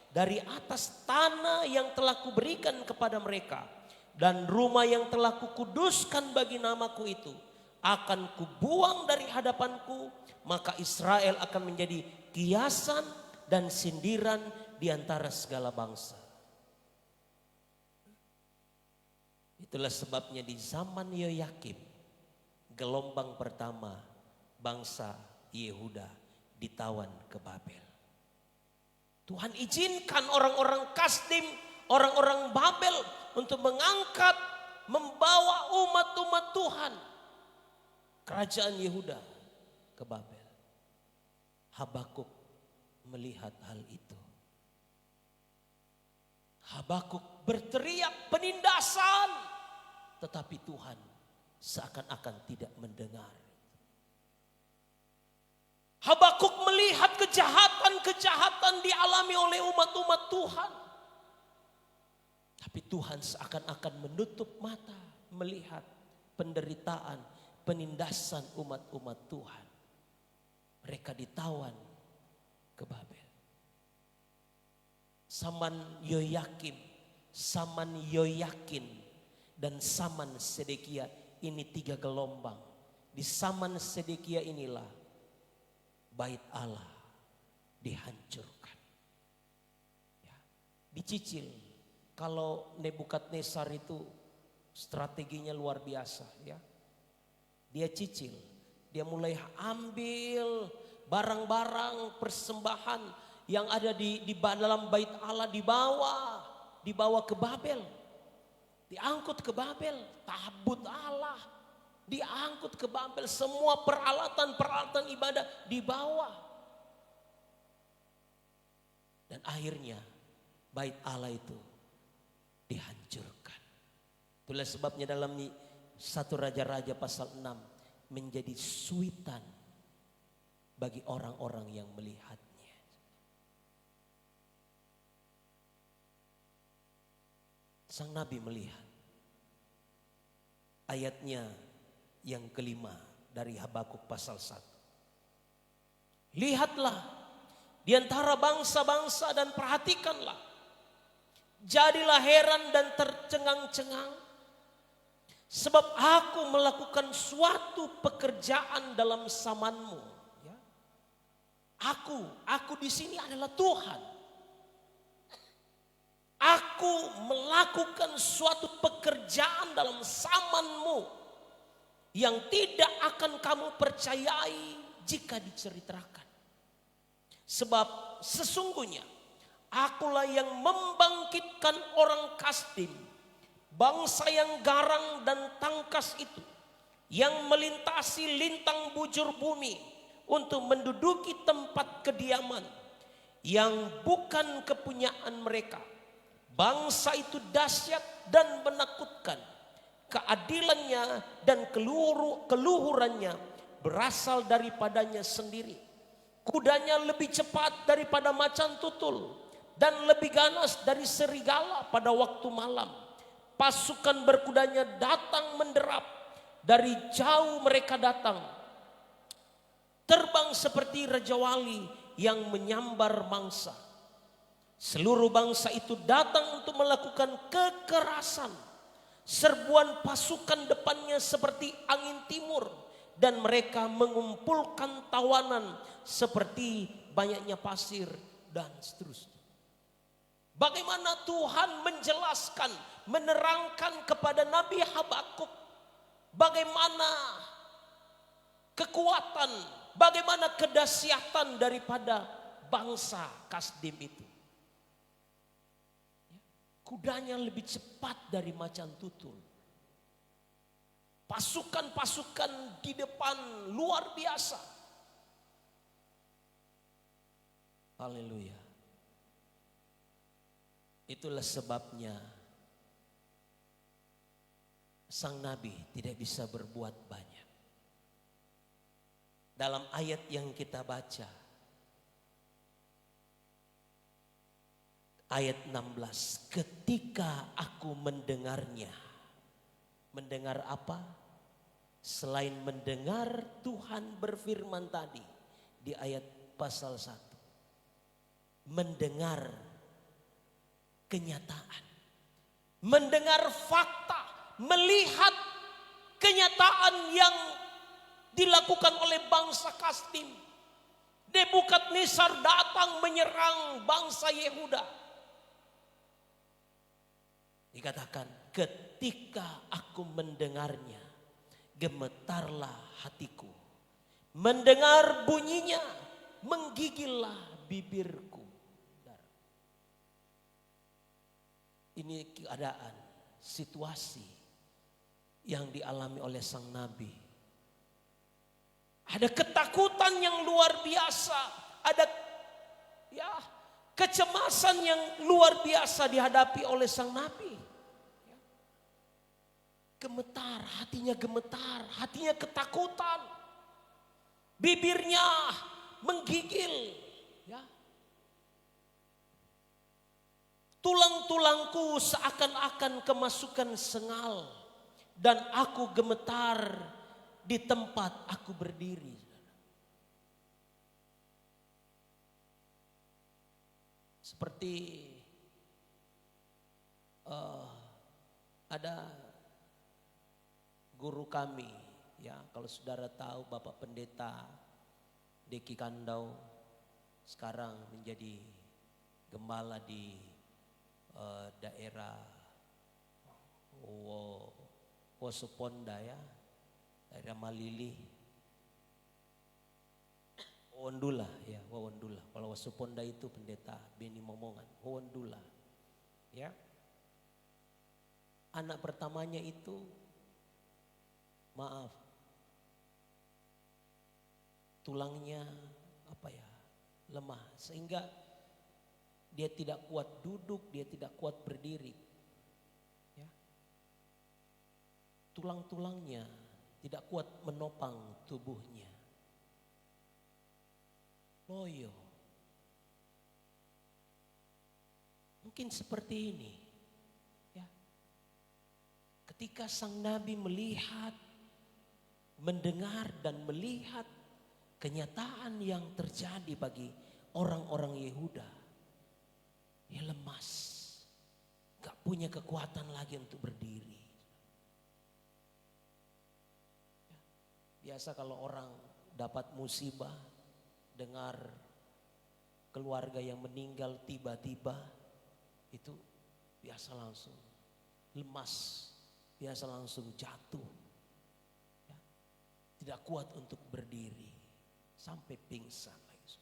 dari atas tanah yang telah kuberikan kepada mereka, dan rumah yang telah kukuduskan bagi namaku itu akan kubuang dari hadapanku, maka Israel akan menjadi kiasan dan sindiran di antara segala bangsa. Itulah sebabnya di zaman Yoyakim, gelombang pertama bangsa Yehuda ditawan ke Babel. Tuhan izinkan orang-orang Kasdim, orang-orang Babel untuk mengangkat, membawa umat-umat Tuhan, kerajaan Yehuda ke Babel. Habakuk melihat hal itu. Habakuk berteriak penindasan, tetapi Tuhan seakan-akan tidak mendengar. Habakuk melihat kejahatan-kejahatan dialami oleh umat-umat Tuhan. Tapi Tuhan seakan-akan menutup mata melihat penderitaan, penindasan umat-umat Tuhan. Mereka ditawan ke Babel. Zaman Yoyakim, zaman Yoyakin, dan zaman Sedekia, ini 3 gelombang. Di zaman Sedekia inilah Bait Allah dihancurkan. Ya, dicicil. Kalau Nebukadnezar itu strateginya luar biasa, ya. Dia cicil, dia mulai ambil barang-barang persembahan yang ada di dalam Bait Allah, dibawa ke Babel. Diangkut ke Babel, tabut Allah diangkut ke Babel, semua peralatan ibadah dibawa. Dan akhirnya Bait Allah itu dihancurkan. Itulah sebabnya dalam 1 Raja-Raja pasal 6 menjadi suitan bagi orang-orang yang melihatnya. Sang Nabi melihat ayatnya yang kelima dari Habakuk pasal 1. Lihatlah di antara bangsa-bangsa dan perhatikanlah. Jadilah heran dan tercengang-cengang. Sebab aku melakukan suatu pekerjaan dalam zamanmu. Ya. Aku di sini adalah Tuhan. Aku melakukan suatu pekerjaan dalam zamanmu yang tidak akan kamu percayai jika diceritakan. Sebab sesungguhnya akulah yang membangkitkan orang Kasdim, bangsa yang garang dan tangkas itu, yang melintasi lintang bujur bumi untuk menduduki tempat kediaman yang bukan kepunyaan mereka. Bangsa itu dahsyat dan menakutkan. Keadilannya dan keluhurannya berasal daripadanya sendiri. Kudanya lebih cepat daripada macan tutul dan lebih ganas dari serigala pada waktu malam. Pasukan berkudanya datang menderap, dari jauh mereka datang. Terbang seperti raja wali yang menyambar mangsa. Seluruh bangsa itu datang untuk melakukan kekerasan. Serbuan pasukan depannya seperti angin timur. Dan mereka mengumpulkan tawanan seperti banyaknya pasir dan seterusnya. Bagaimana Tuhan menjelaskan, menerangkan kepada Nabi Habakuk. Bagaimana kekuatan, bagaimana kedahsyatan daripada bangsa Kasdim itu. Kudanya lebih cepat dari macan tutul. Pasukan-pasukan di depan luar biasa. Haleluya. Itulah sebabnya sang nabi tidak bisa berbuat banyak. Dalam ayat yang kita baca, ayat 16, ketika aku mendengarnya. Mendengar apa? Selain mendengar Tuhan berfirman tadi di ayat pasal 1. Mendengar kenyataan. Mendengar fakta. Melihat kenyataan yang dilakukan oleh bangsa Kasdim. Nebukadnezar datang menyerang bangsa Yehuda. Dikatakan ketika aku mendengarnya, gemetarlah hatiku. Mendengar bunyinya, menggigillah bibirku. Ini keadaan, situasi yang dialami oleh sang nabi. Ada ketakutan yang luar biasa, ada kecemasan yang luar biasa dihadapi oleh sang nabi. Gemetar, hatinya ketakutan. Bibirnya menggigil. Ya. Tulang-tulangku seakan-akan kemasukan sengal. Dan aku gemetar di tempat aku berdiri. Seperti ada guru kami, ya kalau saudara tahu Bapak Pendeta Deki Kandau sekarang menjadi gembala di daerah Wosoponda ya, daerah Malili, Wondula ya, Wondula. Kalau Wosoponda itu Pendeta Beni Momongan, Wondula, ya. Anak pertamanya itu tulangnya lemah sehingga dia tidak kuat duduk, dia tidak kuat berdiri. Ya. Tulang-tulangnya tidak kuat menopang tubuhnya. Loyo. Mungkin seperti ini. Ya. Ketika sang nabi mendengar dan melihat kenyataan yang terjadi bagi orang-orang Yehuda. Dia lemas. Gak punya kekuatan lagi untuk berdiri. Biasa kalau orang dapat musibah, dengar keluarga yang meninggal tiba-tiba, itu biasa langsung lemas. Biasa langsung jatuh. Tidak kuat untuk berdiri sampai pingsan lagi.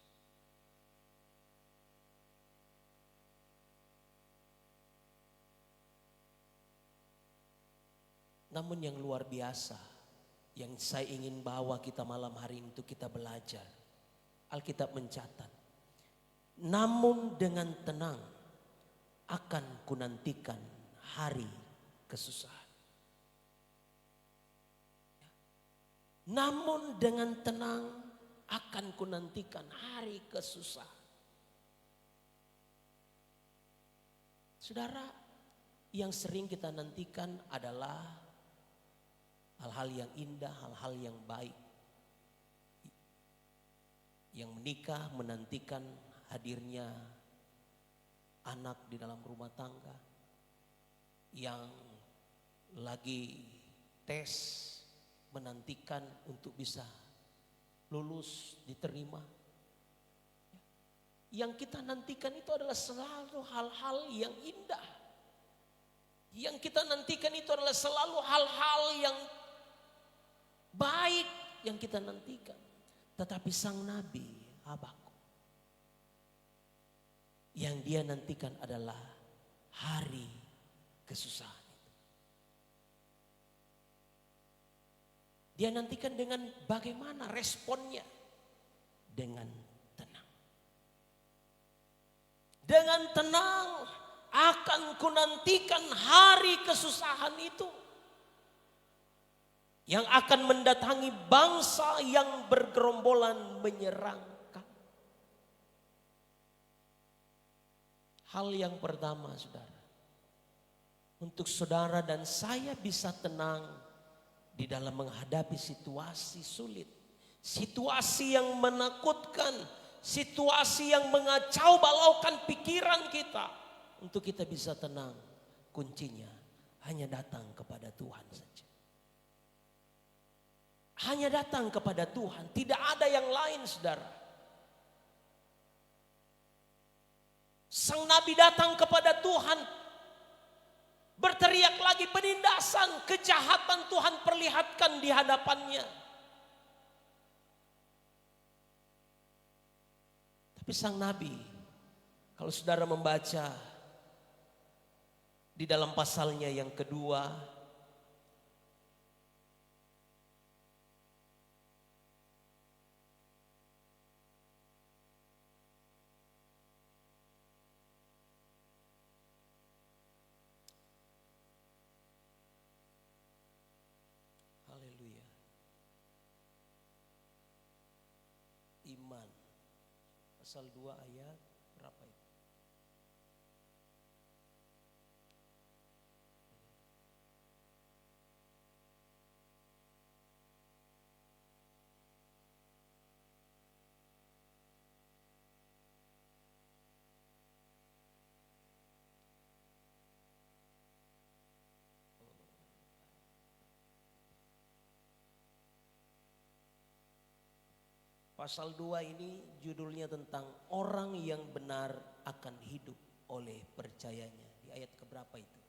Namun yang luar biasa yang saya ingin bawa kita malam hari ini untuk kita belajar. Alkitab mencatat, namun dengan tenang akan kunantikan hari kesusahan. Namun dengan tenang akan kunantikan hari kesusahan. Saudara, yang sering kita nantikan adalah hal-hal yang indah, hal-hal yang baik. Yang menikah menantikan hadirnya anak di dalam rumah tangga. Yang lagi tes, menantikan untuk bisa lulus, diterima. Yang kita nantikan itu adalah selalu hal-hal yang indah. Yang kita nantikan itu adalah selalu hal-hal yang baik yang kita nantikan. Tetapi sang nabi Habakuk, yang dia nantikan adalah hari kesusahan itu. Dia nantikan dengan bagaimana responnya? Dengan tenang. Dengan tenang akan kunantikan hari kesusahan itu, yang akan mendatangi bangsa yang bergerombolan menyerang. Hal yang pertama, saudara, untuk saudara dan saya bisa tenang di dalam menghadapi situasi sulit, situasi yang menakutkan, situasi yang mengacau balaukan pikiran kita, untuk kita bisa tenang, kuncinya hanya datang kepada Tuhan saja. Hanya datang kepada Tuhan, tidak ada yang lain, saudara. Sang nabi datang kepada Tuhan, berteriak lagi, penindasan, kejahatan Tuhan perlihatkan di hadapannya. Tapi sang nabi, kalau saudara membaca di dalam pasalnya yang kedua, haleluya, iman, pasal 2 ayat berapa itu? Pasal 2 ini judulnya tentang orang yang benar akan hidup oleh percayanya. Di ayat keberapa itu?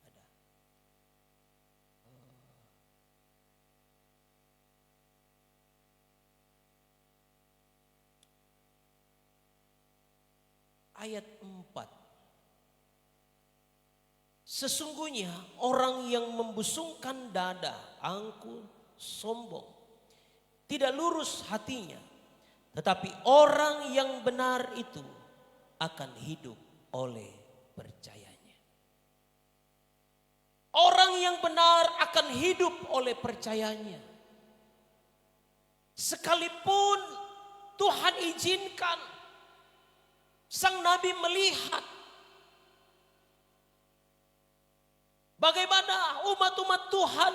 Ada. Ayat 4. Sesungguhnya orang yang membusungkan dada, angkuh, sombong, tidak lurus hatinya, tetapi orang yang benar itu akan hidup oleh percayanya. Orang yang benar akan hidup oleh percayanya. Sekalipun Tuhan izinkan sang nabi melihat bagaimana umat-umat Tuhan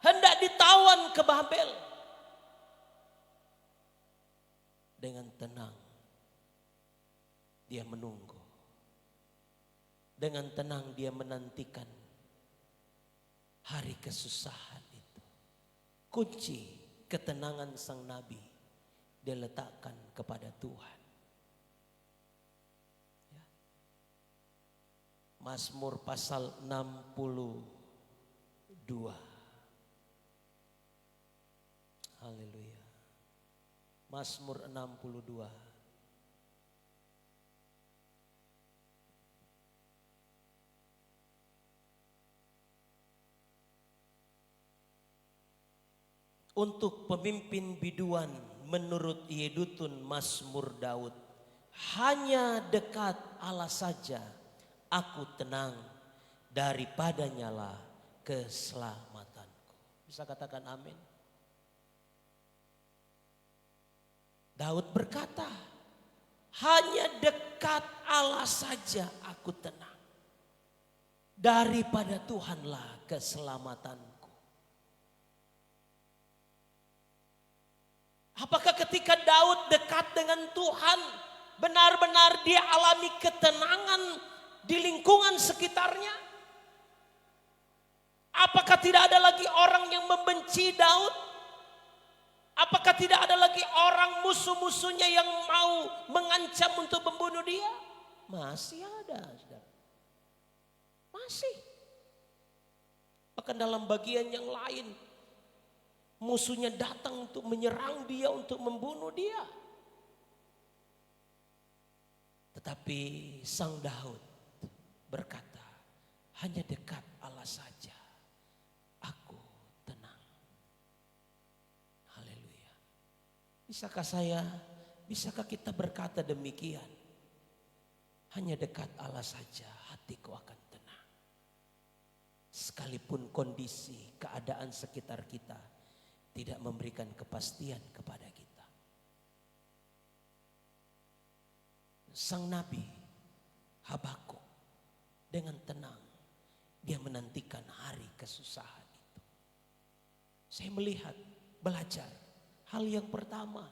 hendak ditawan ke Babel, dengan tenang dia menunggu. Dengan tenang dia menantikan hari kesusahan itu. Kunci ketenangan sang nabi dia letakkan kepada Tuhan. Ya. Mazmur pasal 62. Haleluya. Mazmur 62. Untuk pemimpin biduan menurut Yedutun Mazmur Daud, hanya dekat Allah saja aku tenang, daripadanya lah keselamatanku. Bisa katakan amin? Daud berkata, hanya dekat Allah saja aku tenang, daripada Tuhanlah keselamatanku. Apakah ketika Daud dekat dengan Tuhan, benar-benar dia alami ketenangan di lingkungan sekitarnya? Apakah tidak ada lagi orang yang membenci Daud? Apakah tidak ada lagi orang musuh-musuhnya yang mau mengancam untuk membunuh dia? Masih ada, saudara. Masih. Bahkan dalam bagian yang lain, musuhnya datang untuk menyerang dia, untuk membunuh dia. Tetapi sang Daud berkata, hanya dekat Allah saja aku tenang. Haleluya. Bisakah kita berkata demikian? Hanya dekat Allah saja hatiku akan tenang. Sekalipun kondisi, keadaan sekitar kita tidak memberikan kepastian kepada kita. Sang Nabi Habakuk dengan tenang dia menantikan hari kesusahan itu. Saya melihat, belajar hal yang pertama,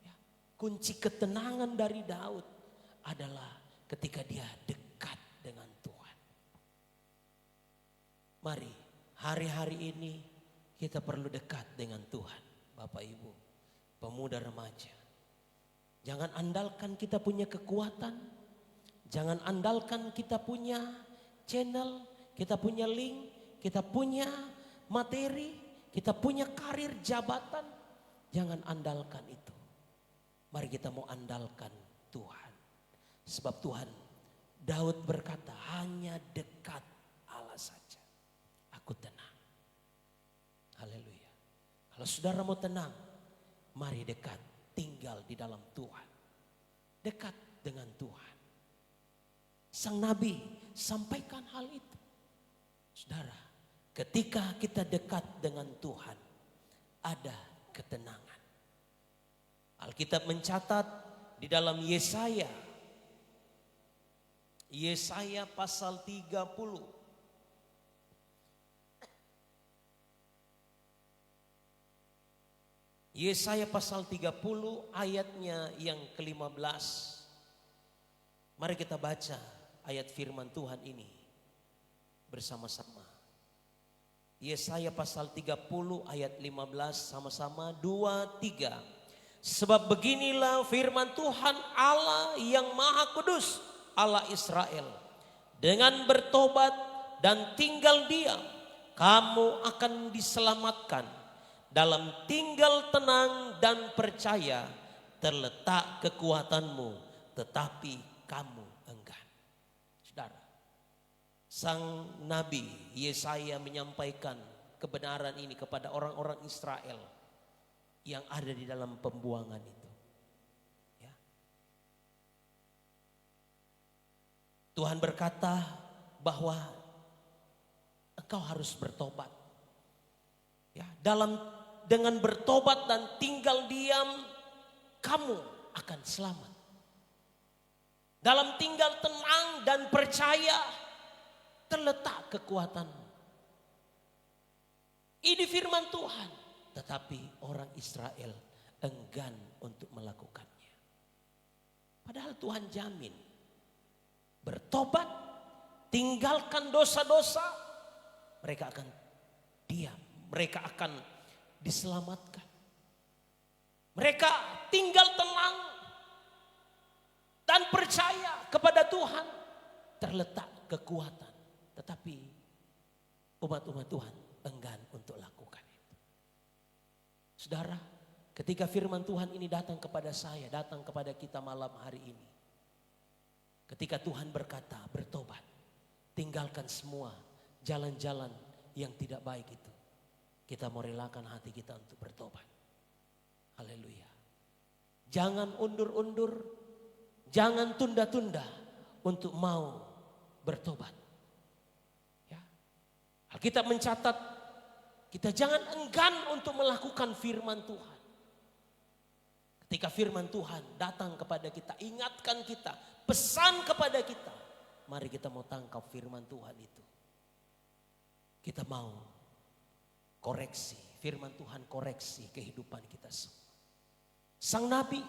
ya, kunci ketenangan dari Daud adalah ketika dia dekat dengan Tuhan. Mari hari-hari ini kita perlu dekat dengan Tuhan, Bapak Ibu, pemuda remaja. Jangan andalkan kita punya kekuatan. Jangan andalkan kita punya channel, kita punya link, kita punya materi, kita punya karir, jabatan. Jangan andalkan itu. Mari kita mau andalkan Tuhan. Sebab Tuhan, Daud berkata, hanya dekat Allah saja aku tenang. Haleluya. Kalau saudara mau tenang, mari dekat. Tinggal di dalam Tuhan. Dekat dengan Tuhan. Sang Nabi sampaikan hal itu. Saudara, ketika kita dekat dengan Tuhan, ada ketenangan. Alkitab mencatat di dalam Yesaya. Yesaya pasal 30. Yesaya pasal 30 ayatnya yang ke-15. Mari kita baca ayat firman Tuhan ini bersama-sama. Yesaya pasal 30 ayat 15 sama-sama 2, 3. Sebab beginilah firman Tuhan Allah yang Maha Kudus, Allah Israel. Dengan bertobat dan tinggal diam, kamu akan diselamatkan. Dalam tinggal tenang dan percaya terletak kekuatanmu, tetapi kamu enggan. Saudara, sang Nabi Yesaya menyampaikan kebenaran ini kepada orang-orang Israel yang ada di dalam pembuangan itu. Ya. Tuhan berkata bahwa engkau harus bertobat. Ya, dengan bertobat dan tinggal diam, kamu akan selamat. Dalam tinggal tenang dan percaya terletak kekuatanmu. Ini firman Tuhan. Tetapi orang Israel enggan untuk melakukannya. Padahal Tuhan jamin. Bertobat, tinggalkan dosa-dosa, mereka akan diam. Mereka akan diselamatkan. Mereka tinggal tenang dan percaya kepada Tuhan. Terletak kekuatan. Tetapi umat-umat Tuhan enggan untuk lakukan itu. Saudara, ketika firman Tuhan ini datang kepada saya, datang kepada kita malam hari ini. Ketika Tuhan berkata bertobat, tinggalkan semua jalan-jalan yang tidak baik itu. Kita mau relakan hati kita untuk bertobat. Haleluya. Jangan undur-undur. Jangan tunda-tunda untuk mau bertobat. Ya. Alkitab mencatat kita jangan enggan untuk melakukan firman Tuhan. Ketika firman Tuhan datang kepada kita, ingatkan kita, pesan kepada kita. Mari kita mau tangkap firman Tuhan itu. Kita mau koreksi, firman Tuhan koreksi kehidupan kita semua. Sang Nabi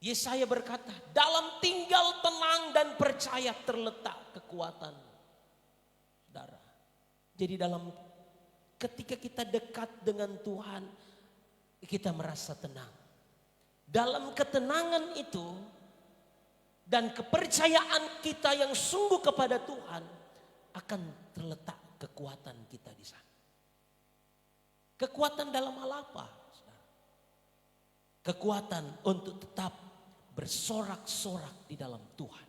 Yesaya berkata, dalam tinggal tenang dan percaya terletak kekuatan. Saudara, Jadi ketika kita dekat dengan Tuhan, kita merasa tenang. Dalam ketenangan itu dan kepercayaan kita yang sungguh kepada Tuhan, akan terletak kekuatan kita di sana. Kekuatan dalam hal apa? Kekuatan untuk tetap bersorak-sorak di dalam Tuhan.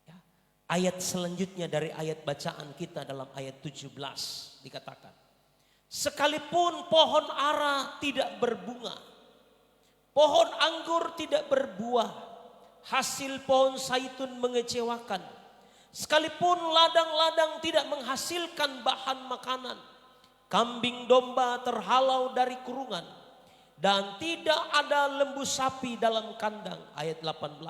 Ya. Ayat selanjutnya dari ayat bacaan kita dalam ayat 17 dikatakan, sekalipun pohon ara tidak berbunga, pohon anggur tidak berbuah, hasil pohon zaitun mengecewakan, sekalipun ladang-ladang tidak menghasilkan bahan makanan, kambing domba terhalau dari kurungan, dan tidak ada lembu sapi dalam kandang. Ayat 18.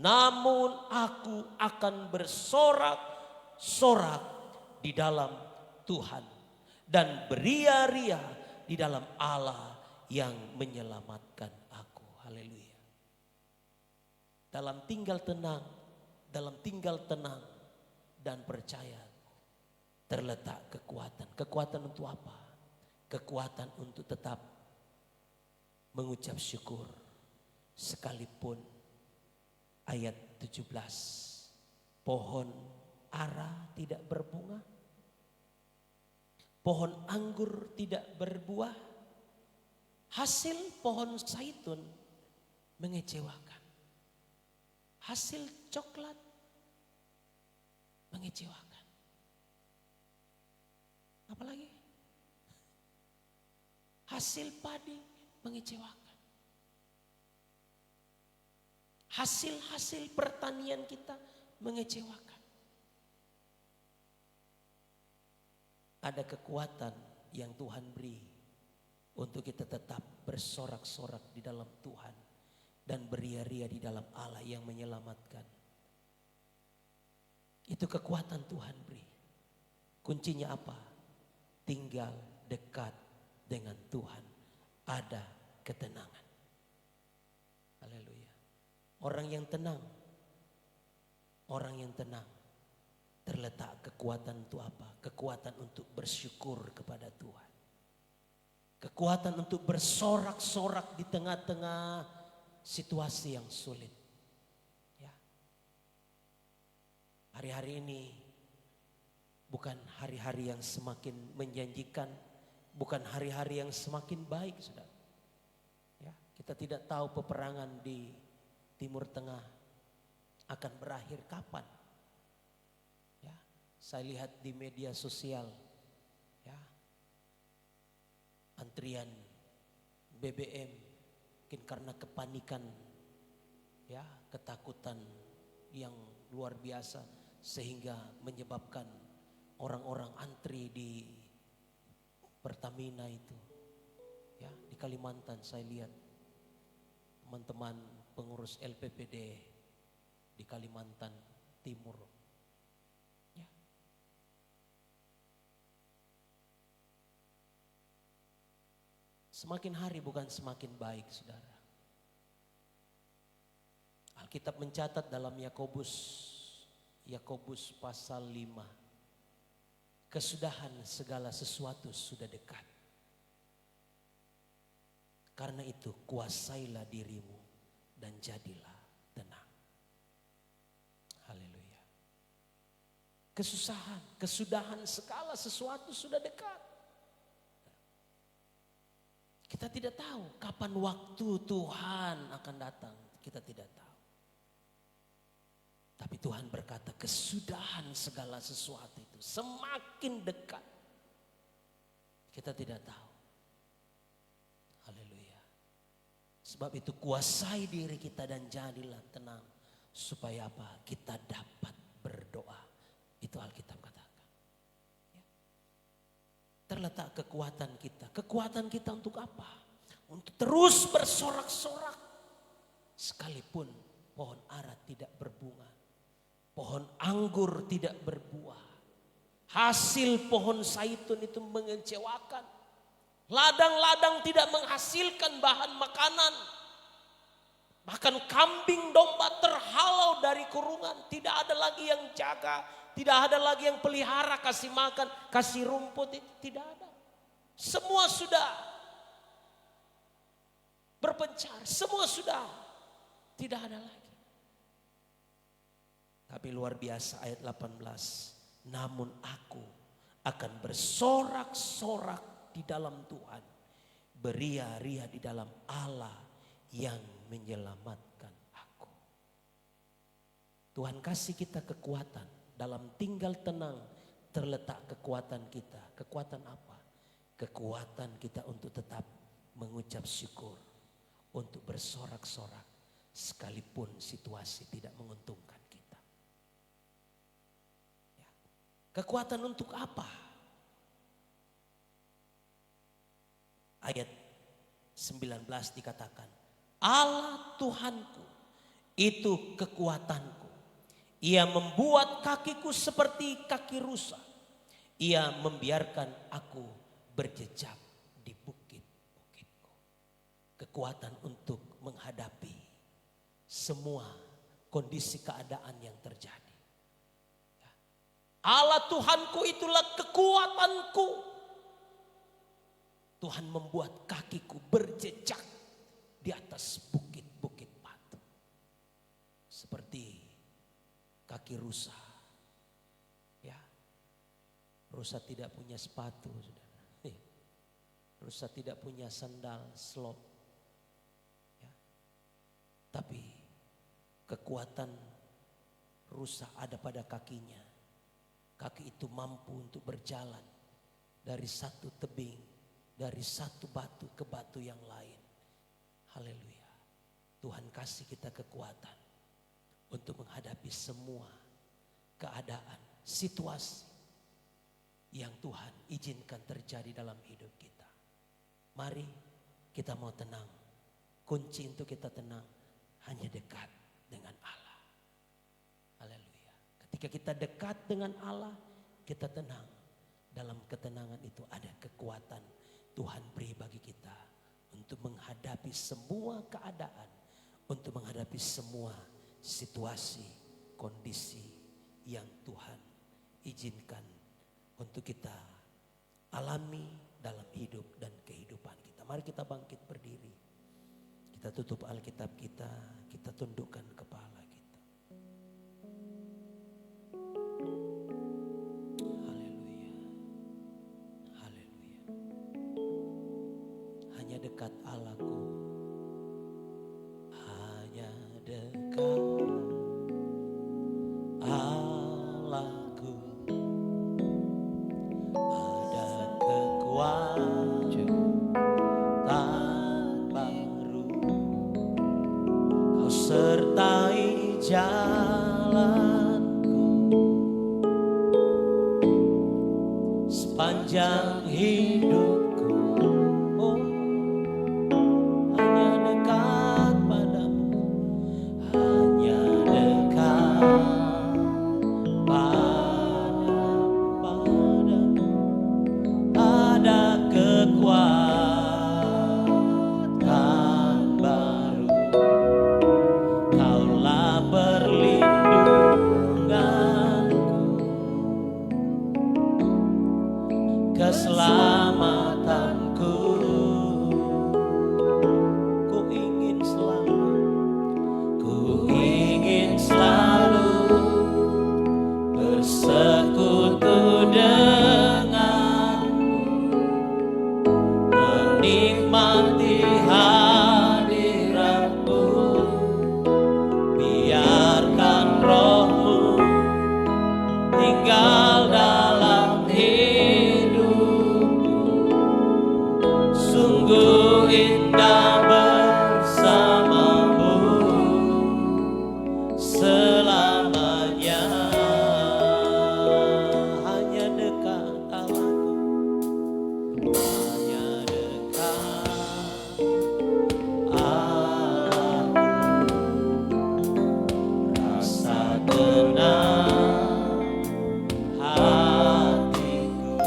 Namun aku akan bersorak-sorak di dalam Tuhan dan beria-ria di dalam Allah yang menyelamatkan aku. Haleluya. Dalam tinggal tenang dan percaya terletak kekuatan. Kekuatan untuk apa? Kekuatan untuk tetap mengucap syukur sekalipun ayat 17 pohon ara tidak berbunga, pohon anggur tidak berbuah, hasil pohon zaitun mengecewakan, hasil coklat mengecewakan. Apalagi hasil padi mengecewakan. Hasil-hasil pertanian kita mengecewakan. Ada kekuatan yang Tuhan beri untuk kita tetap bersorak-sorak di dalam Tuhan dan beria-ria di dalam Allah yang menyelamatkan. Itu kekuatan Tuhan beri. Kuncinya apa? Tinggal dekat dengan Tuhan. Ada ketenangan. Haleluya. Orang yang tenang terletak kekuatan untuk apa? Kekuatan untuk bersyukur kepada Tuhan. Kekuatan untuk bersorak-sorak di tengah-tengah situasi yang sulit. Ya. Hari-hari ini bukan hari-hari yang semakin menjanjikan, bukan hari-hari yang semakin baik, saudara. Ya, kita tidak tahu peperangan di Timur Tengah akan berakhir kapan. Ya, saya lihat di media sosial, ya, antrian BBM mungkin karena kepanikan, ya, ketakutan yang luar biasa sehingga menyebabkan orang-orang antri di Pertamina itu, ya, di Kalimantan saya lihat teman-teman pengurus LPPD di Kalimantan Timur, ya. Semakin hari bukan semakin baik, saudara. Alkitab mencatat dalam Yakobus pasal 5. Kesudahan segala sesuatu sudah dekat. Karena itu kuasailah dirimu dan jadilah tenang. Haleluya. Kesudahan segala sesuatu sudah dekat. Kita tidak tahu kapan waktu Tuhan akan datang. Kita tidak tahu. Tapi Tuhan berkata kesudahan segala sesuatu itu semakin dekat. Kita tidak tahu. Haleluya. Sebab itu kuasai diri kita dan jadilah tenang. Supaya apa? Kita dapat berdoa. Itu Alkitab katakan. Ya. Terletak kekuatan kita. Kekuatan kita untuk apa? Untuk terus bersorak-sorak. Sekalipun pohon ara tidak berbunga. Pohon anggur tidak berbuah. Hasil pohon zaitun itu mengecewakan. Ladang-ladang tidak menghasilkan bahan makanan. Bahkan kambing domba terhalau dari kurungan. Tidak ada lagi yang jaga. Tidak ada lagi yang pelihara, kasih makan, kasih rumput, itu tidak ada. Semua sudah berpencar, semua sudah tidak ada lagi. Tapi luar biasa ayat 18. Namun aku akan bersorak-sorak di dalam Tuhan, beria-ria di dalam Allah yang menyelamatkan aku. Tuhan kasih kita kekuatan. Dalam tinggal tenang terletak kekuatan kita. Kekuatan apa? Kekuatan kita untuk tetap mengucap syukur, untuk bersorak-sorak sekalipun situasi tidak menguntungkan kita. Ya. Kekuatan untuk apa? Ayat 19 dikatakan, Allah Tuhanku itu kekuatanku. Ia membuat kakiku seperti kaki rusa. Ia membiarkan aku berjejak di bukit-bukitku. Kekuatan untuk menghadapi semua kondisi keadaan yang terjadi. Allah Tuhanku itulah kekuatanku. Tuhan membuat kakiku berjejak di atas bukit-bukit batu. Seperti kaki rusa. Ya. Rusa tidak punya sepatu, Saudara. Rusa tidak punya sandal slop. Ya. Tapi kekuatan rusa ada pada kakinya. Kaki itu mampu untuk berjalan dari satu tebing, dari satu batu ke batu yang lain. Haleluya. Tuhan kasih kita kekuatan untuk menghadapi semua keadaan, situasi yang Tuhan izinkan terjadi dalam hidup kita. Mari kita mau tenang. Kunci untuk kita tenang hanya dekat dengan Allah. Haleluya. Ketika kita dekat dengan Allah, kita tenang. Dalam ketenangan itu ada kekuatan Tuhan beri bagi kita untuk menghadapi semua keadaan, untuk menghadapi semua situasi, kondisi yang Tuhan izinkan untuk kita alami dalam hidup dan kehidupan kita. Mari kita bangkit berdiri. Kita tutup Alkitab kita tundukkan kepala kita. Haleluya. Haleluya. Hanya dekat Allahku. Hanya dekat Allahku. Ada kekuatan baru. Kau sertai jalanku sepanjang hidupku. Oh, hanya dekat padamu, hanya dekat padamu. Ada kekuatan baru. Kaulah perlindunganku, keselamatanku. Ku ingin selalu bersekutu denganmu, menikmati hadiratmu. Biarkan rohmu tinggal dalam hidupku. Sungguh indah bersamamu selamanya. Hanya dekat Allahku, hanya dekat Allahku. Rasa tenang hatiku,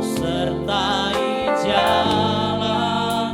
sertai jalan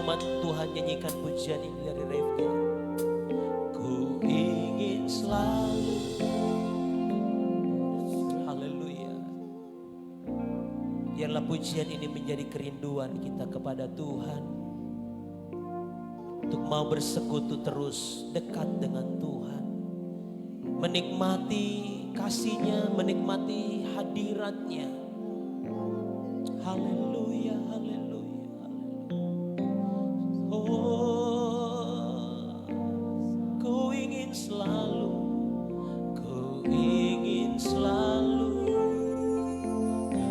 umat Tuhan nyanyikan pujian ini dari refnya. Ku ingin selalu. Haleluya. Biarlah pujian ini menjadi kerinduan kita kepada Tuhan. Untuk mau bersekutu terus dekat dengan Tuhan. Menikmati kasih-Nya, menikmati hadirat-Nya. Haleluya, haleluya, haleluya. Oh, ku ingin selalu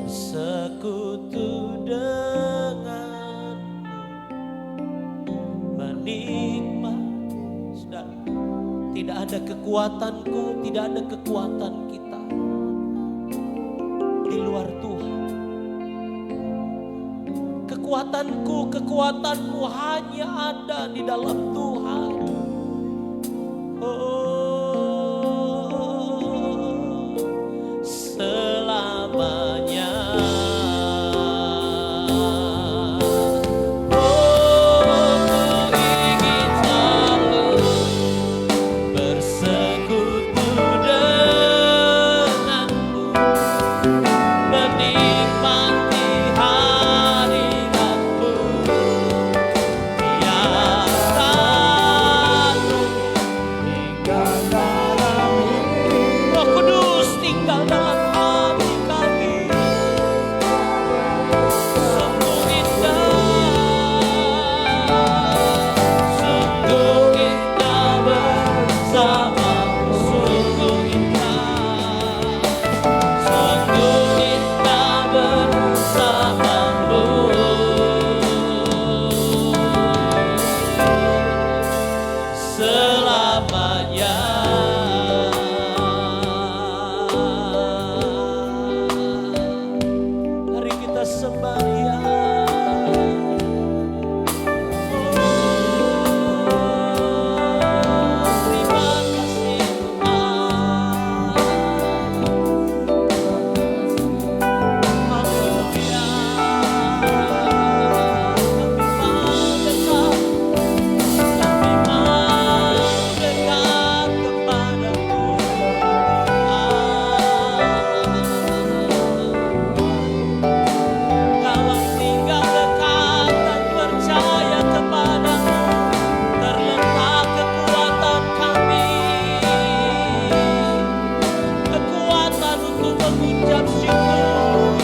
bersekutu denganmu, menikmati. Saudara, tidak ada kekuatanku, tidak ada kekuatan kita di luar Tuhan. Kekuatanmu hanya ada di dalam Tuhan. Oh, selamanya. Oh, ku ingin selalu bersekutu denganmu, menikmati hadiratmu. Roh Kudus tinggal dalam hati kami. Sungguh indah bersamamu. Sungguh indah bersamamu. Selamanya. Mari kita sembah Dia. Terima kasih Tuhan. Haleluya. Kami mau dekat kepadamu. Dalam tinggal dekat dan percaya kepadamu terletak kekuatan kami. Kekuatan untuk mengucap syukur,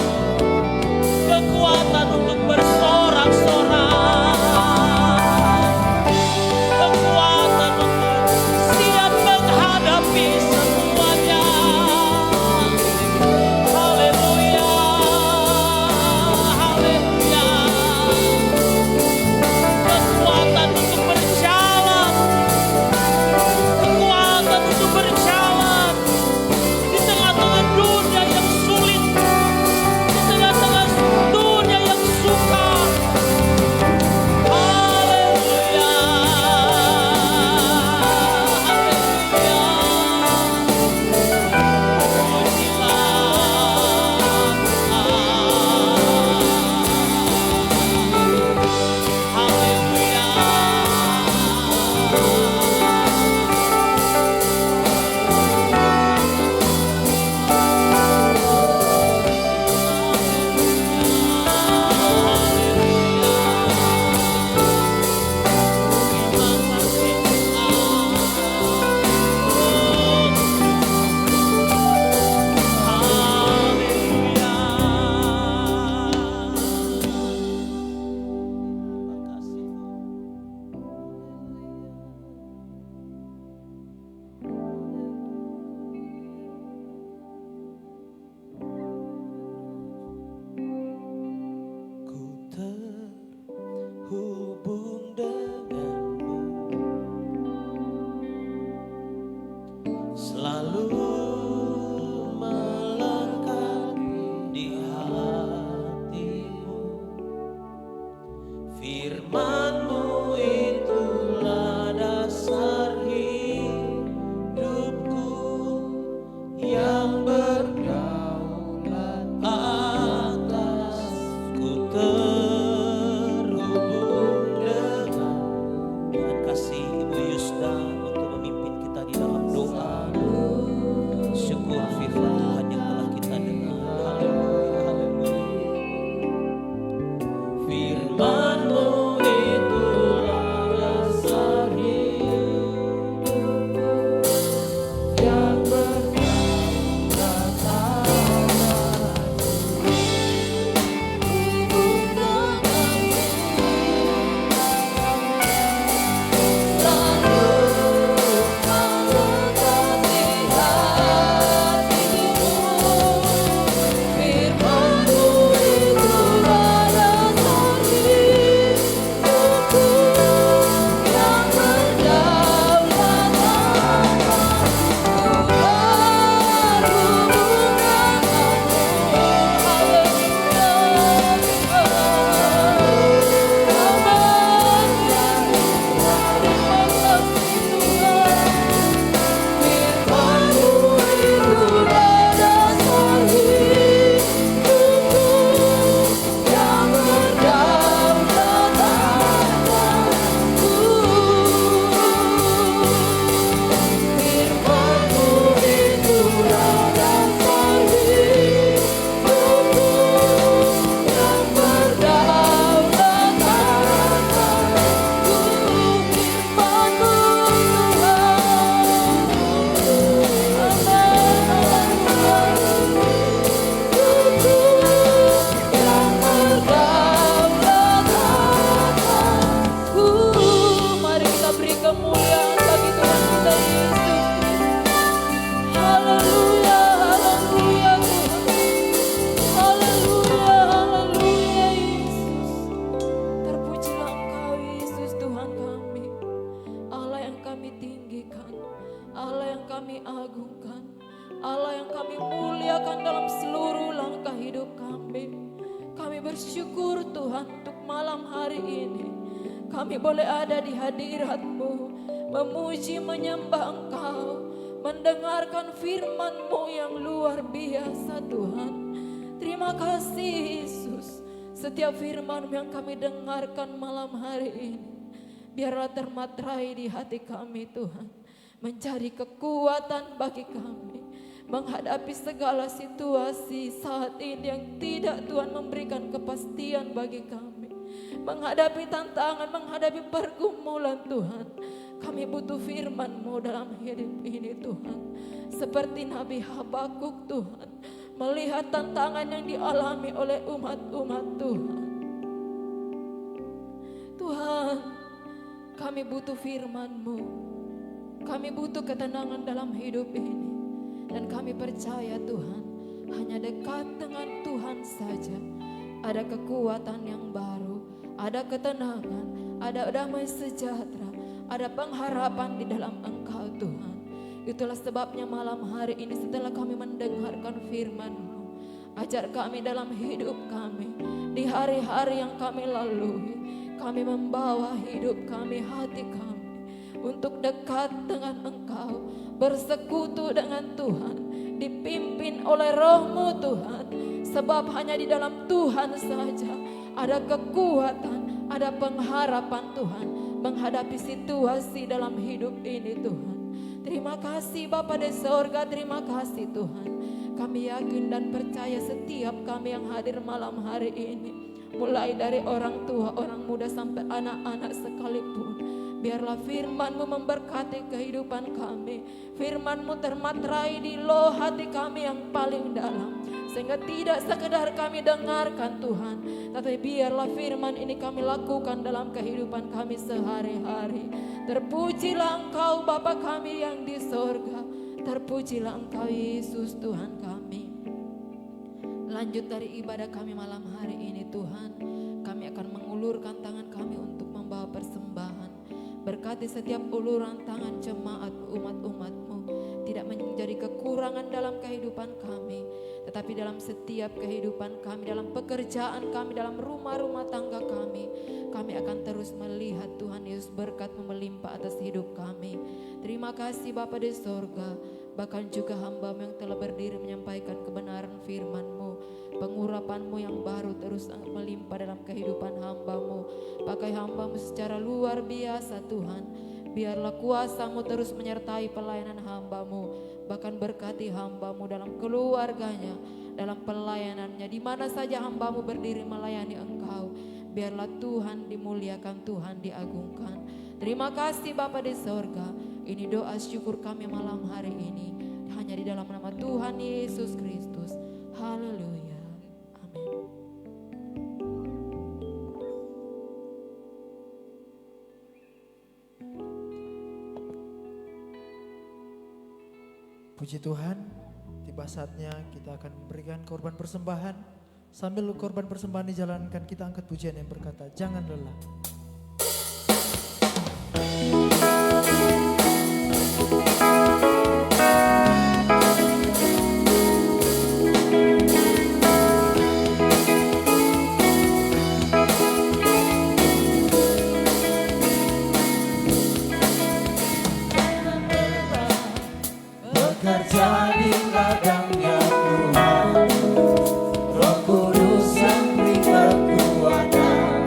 kekuatan untuk bersorak-sorak, kekuatan untuk siap menghadapi semuanya. Haleluya, haleluya. Kekuatan untuk berjalan, kekuatan untuk berjalan di tengah-tengah dunia yang sulit, di tengah-tengah dunia yang sukar. Haleluya, ku terhubung denganmu, selalu melekat di hatimu. Firman-Mu itulah dasar hidupku yang berdaulat atas. Ku terhubung kami muliakan dalam seluruh langkah hidup kami. Kami bersyukur Tuhan untuk malam hari ini kami boleh ada di hadirat-Mu, memuji menyembah Engkau, mendengarkan firman-Mu yang luar biasa Tuhan. Terima kasih Yesus. Setiap firman yang kami dengarkan malam hari ini, biarlah termaterai di hati kami Tuhan. Menjadi kekuatan bagi kami menghadapi segala situasi saat ini yang tidak Tuhan memberikan kepastian bagi kami. Menghadapi tantangan, menghadapi pergumulan Tuhan. Kami butuh firman-Mu dalam hidup ini Tuhan. Seperti Nabi Habakuk Tuhan, melihat tantangan yang dialami oleh umat-umat Tuhan. Tuhan, kami butuh firman-Mu. Kami butuh ketenangan dalam hidup ini. Dan kami percaya Tuhan, hanya dekat dengan Tuhan saja ada kekuatan yang baru, ada ketenangan, ada damai sejahtera, ada pengharapan di dalam Engkau Tuhan. Itulah sebabnya malam hari ini setelah kami mendengarkan firman-Mu, ajar kami dalam hidup kami, di hari-hari yang kami lalui, kami membawa hidup kami, hati kami untuk dekat dengan Engkau, bersekutu dengan Tuhan, dipimpin oleh Roh-Mu Tuhan. Sebab hanya di dalam Tuhan saja ada kekuatan, ada pengharapan Tuhan menghadapi situasi dalam hidup ini Tuhan. Terima kasih Bapa di sorga, terima kasih Tuhan. Kami yakin dan percaya setiap kami yang hadir malam hari ini, mulai dari orang tua, orang muda sampai anak-anak sekalipun, biarlah firman-Mu memberkati kehidupan kami. Firman-Mu termaterai di loh hati kami yang paling dalam, sehingga tidak sekedar kami dengarkan Tuhan, tapi biarlah firman ini kami lakukan dalam kehidupan kami sehari-hari. Terpujilah Engkau Bapa kami yang di sorga, terpujilah Engkau Yesus Tuhan kami. Lanjut dari ibadah kami malam hari ini Tuhan, kami akan mengulurkan tangan kami untuk membawa persembahan. Berkati setiap uluran tangan jemaat umat-umat-Mu, tidak menjadi kekurangan dalam kehidupan kami, tetapi dalam setiap kehidupan kami, dalam pekerjaan kami, dalam rumah-rumah tangga kami akan terus melihat Tuhan Yesus berkat-Mu melimpah atas hidup kami. Terima kasih Bapa di sorga, bahkan juga hamba-Mu yang telah berdiri menyampaikan kebenaran firman-Mu. Pengurapan-Mu yang baru terus melimpah dalam kehidupan hamba-Mu. Pakai hamba-Mu secara luar biasa Tuhan. Biarlah kuasa-Mu terus menyertai pelayanan hamba-Mu. Bahkan berkati hamba-Mu dalam keluarganya, dalam pelayanannya. Di mana saja hamba-Mu berdiri melayani Engkau, biarlah Tuhan dimuliakan, Tuhan diagungkan. Terima kasih Bapa di sorga. Ini doa syukur kami malam hari ini, hanya di dalam nama Tuhan Yesus Kristus. Haleluya. Puji Tuhan, tiba saatnya kita akan memberikan korban persembahan. Sambil korban persembahan dijalankan, kita angkat pujian yang berkata, jangan lelah. Bekerja di ladangnya Tuhan, Roh Kudus yang beri kekuatan,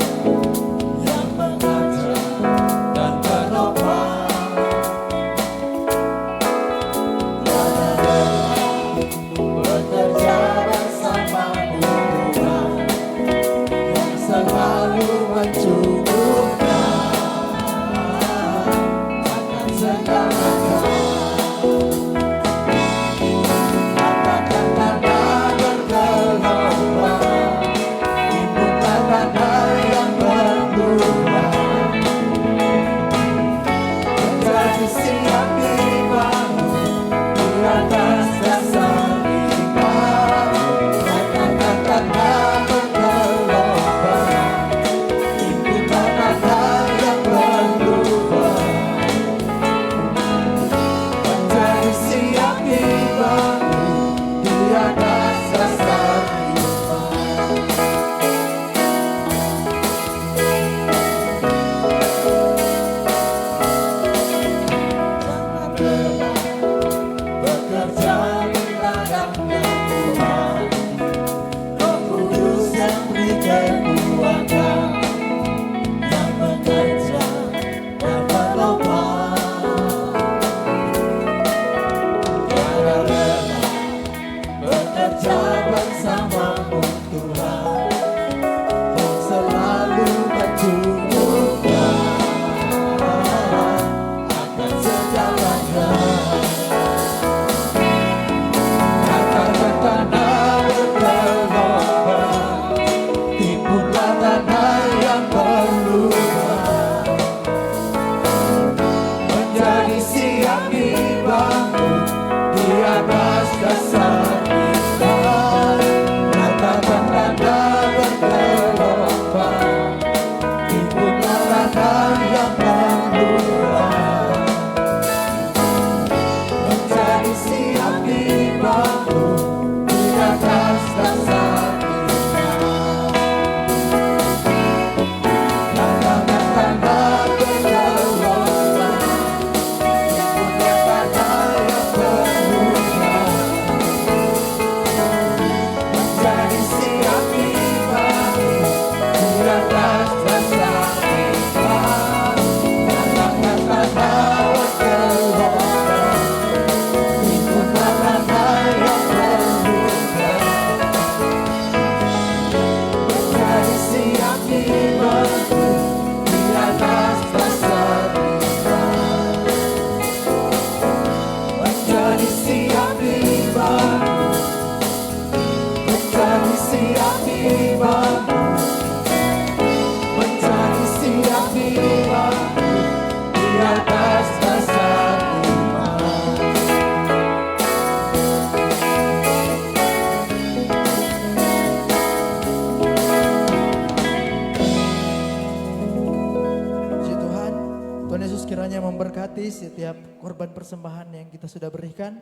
kiranya memberkati setiap korban persembahan yang kita sudah berikan.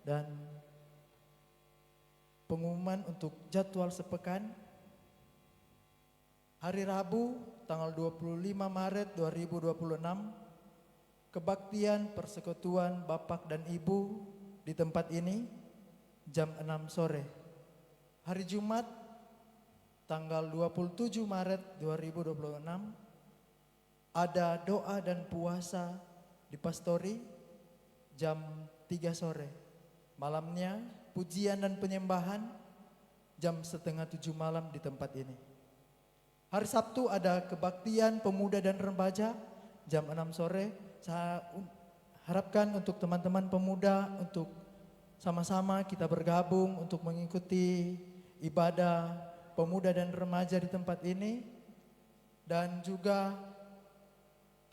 Dan pengumuman untuk jadwal sepekan. Hari Rabu tanggal 25 Maret 2026, kebaktian persekutuan Bapak dan Ibu di tempat ini jam 6 sore. Hari Jumat tanggal 27 Maret 2026 ada doa dan puasa di Pastori jam 3 sore. Malamnya pujian dan penyembahan jam 6:30 malam di tempat ini. Hari Sabtu ada kebaktian pemuda dan remaja jam 6 sore. Saya harapkan untuk teman-teman pemuda untuk sama-sama kita bergabung untuk mengikuti ibadah pemuda dan remaja di tempat ini. Dan juga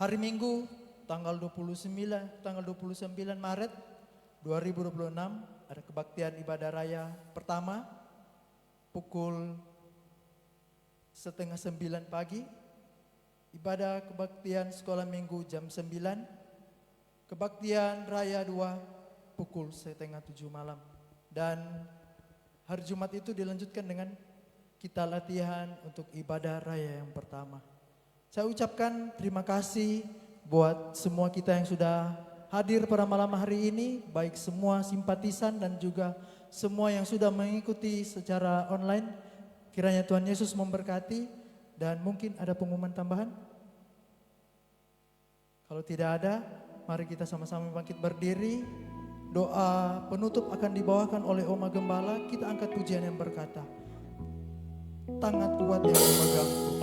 hari Minggu tanggal 29 Maret 2026 ada kebaktian ibadah raya pertama pukul 8:30 pagi. Ibadah kebaktian sekolah minggu jam 9. Kebaktian raya 2 pukul 6:30 malam. Dan hari Jumat itu dilanjutkan dengan kita latihan untuk ibadah raya yang pertama. Saya ucapkan terima kasih buat semua kita yang sudah hadir pada malam hari ini, baik semua simpatisan dan juga semua yang sudah mengikuti secara online. Kiranya Tuhan Yesus memberkati. Dan mungkin ada pengumuman tambahan? Kalau tidak ada, mari kita sama-sama bangkit berdiri. Doa penutup akan dibawakan oleh Oma Gembala. Kita angkat pujian yang berkata, tangan kuat yang memegangku.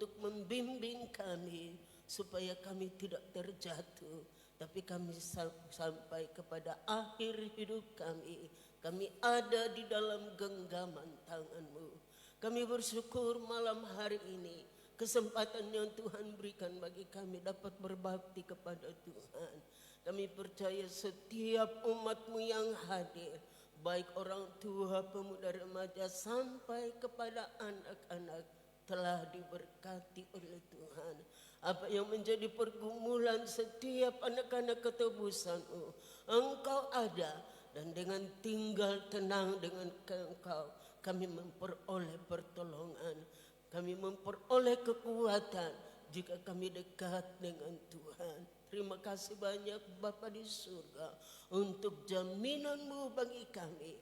untuk membimbing kami supaya kami tidak terjatuh, tapi kami sampai kepada akhir hidup kami. Kami ada di dalam genggaman tangan-Mu. Kami bersyukur malam hari ini kesempatan yang Tuhan berikan bagi kami dapat berbakti kepada Tuhan. Kami percaya setiap umat-Mu yang hadir, baik orang tua, pemuda, remaja sampai kepada anak-anak, telah diberkati oleh Tuhan. Apa yang menjadi pergumulan setiap anak-anak ketebusan-Mu, Engkau ada, dan dengan tinggal tenang dengan Engkau kami memperoleh pertolongan, kami memperoleh kekuatan. jika kami dekat dengan Tuhan. Terima kasih banyak Bapa di surga untuk jaminan-Mu bagi kami.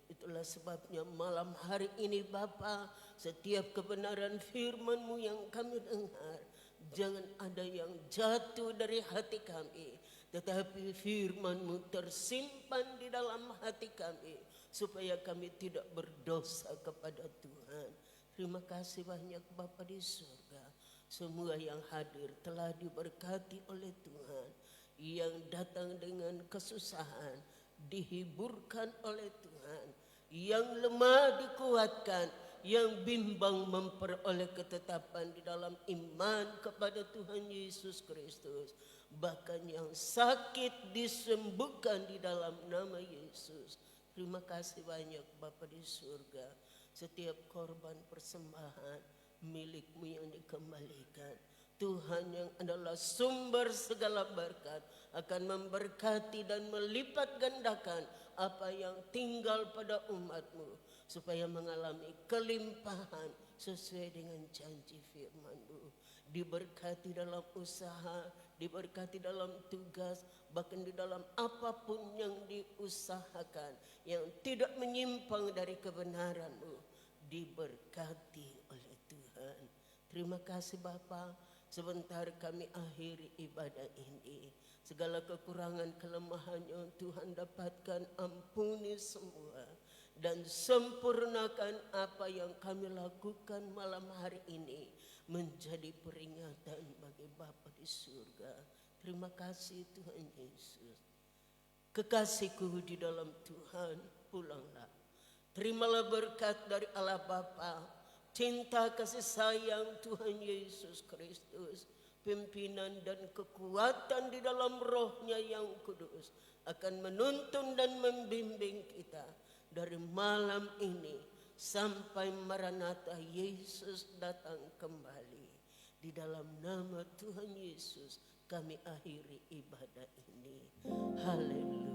Itulah sebabnya malam hari ini Bapa, setiap kebenaran firman-Mu yang kami dengar, jangan ada yang jatuh dari hati kami, tetapi firman-Mu tersimpan di dalam hati kami, supaya kami tidak berdosa kepada Tuhan. Terima kasih banyak Bapa di surga. Semua yang hadir telah diberkati oleh Tuhan. Yang datang dengan kesusahan dihiburkan oleh Tuhan. Yang lemah dikuatkan, yang bimbang memperoleh ketetapan di dalam iman kepada Tuhan Yesus Kristus. Bahkan yang sakit disembuhkan di dalam nama Yesus. Terima kasih banyak Bapa di surga. Setiap korban persembahan milik-Mu yang dikembalikan, Tuhan yang adalah sumber segala berkat akan memberkati dan melipat gandakan apa yang tinggal pada umat-Mu, supaya mengalami kelimpahan sesuai dengan janji firman-Mu. Diberkati dalam usaha, diberkati dalam tugas, bahkan di dalam apapun yang diusahakan, yang tidak menyimpang dari kebenaran-Mu, diberkati oleh Tuhan. Terima kasih Bapa. Sebentar kami akhiri ibadah ini. Segala kekurangan kelemahan yang Tuhan dapatkan, ampuni semua. Dan sempurnakan apa yang kami lakukan malam hari ini, menjadi peringatan bagi Bapa di surga. Terima kasih Tuhan Yesus. Kekasihku di dalam Tuhan, pulanglah. Terimalah berkat dari Allah Bapa, cinta kasih sayang Tuhan Yesus Kristus, pimpinan dan kekuatan di dalam Roh-Nya yang kudus akan menuntun dan membimbing kita dari malam ini sampai Maranatha Yesus datang kembali. Di dalam nama Tuhan Yesus kami akhiri ibadah ini. Haleluya.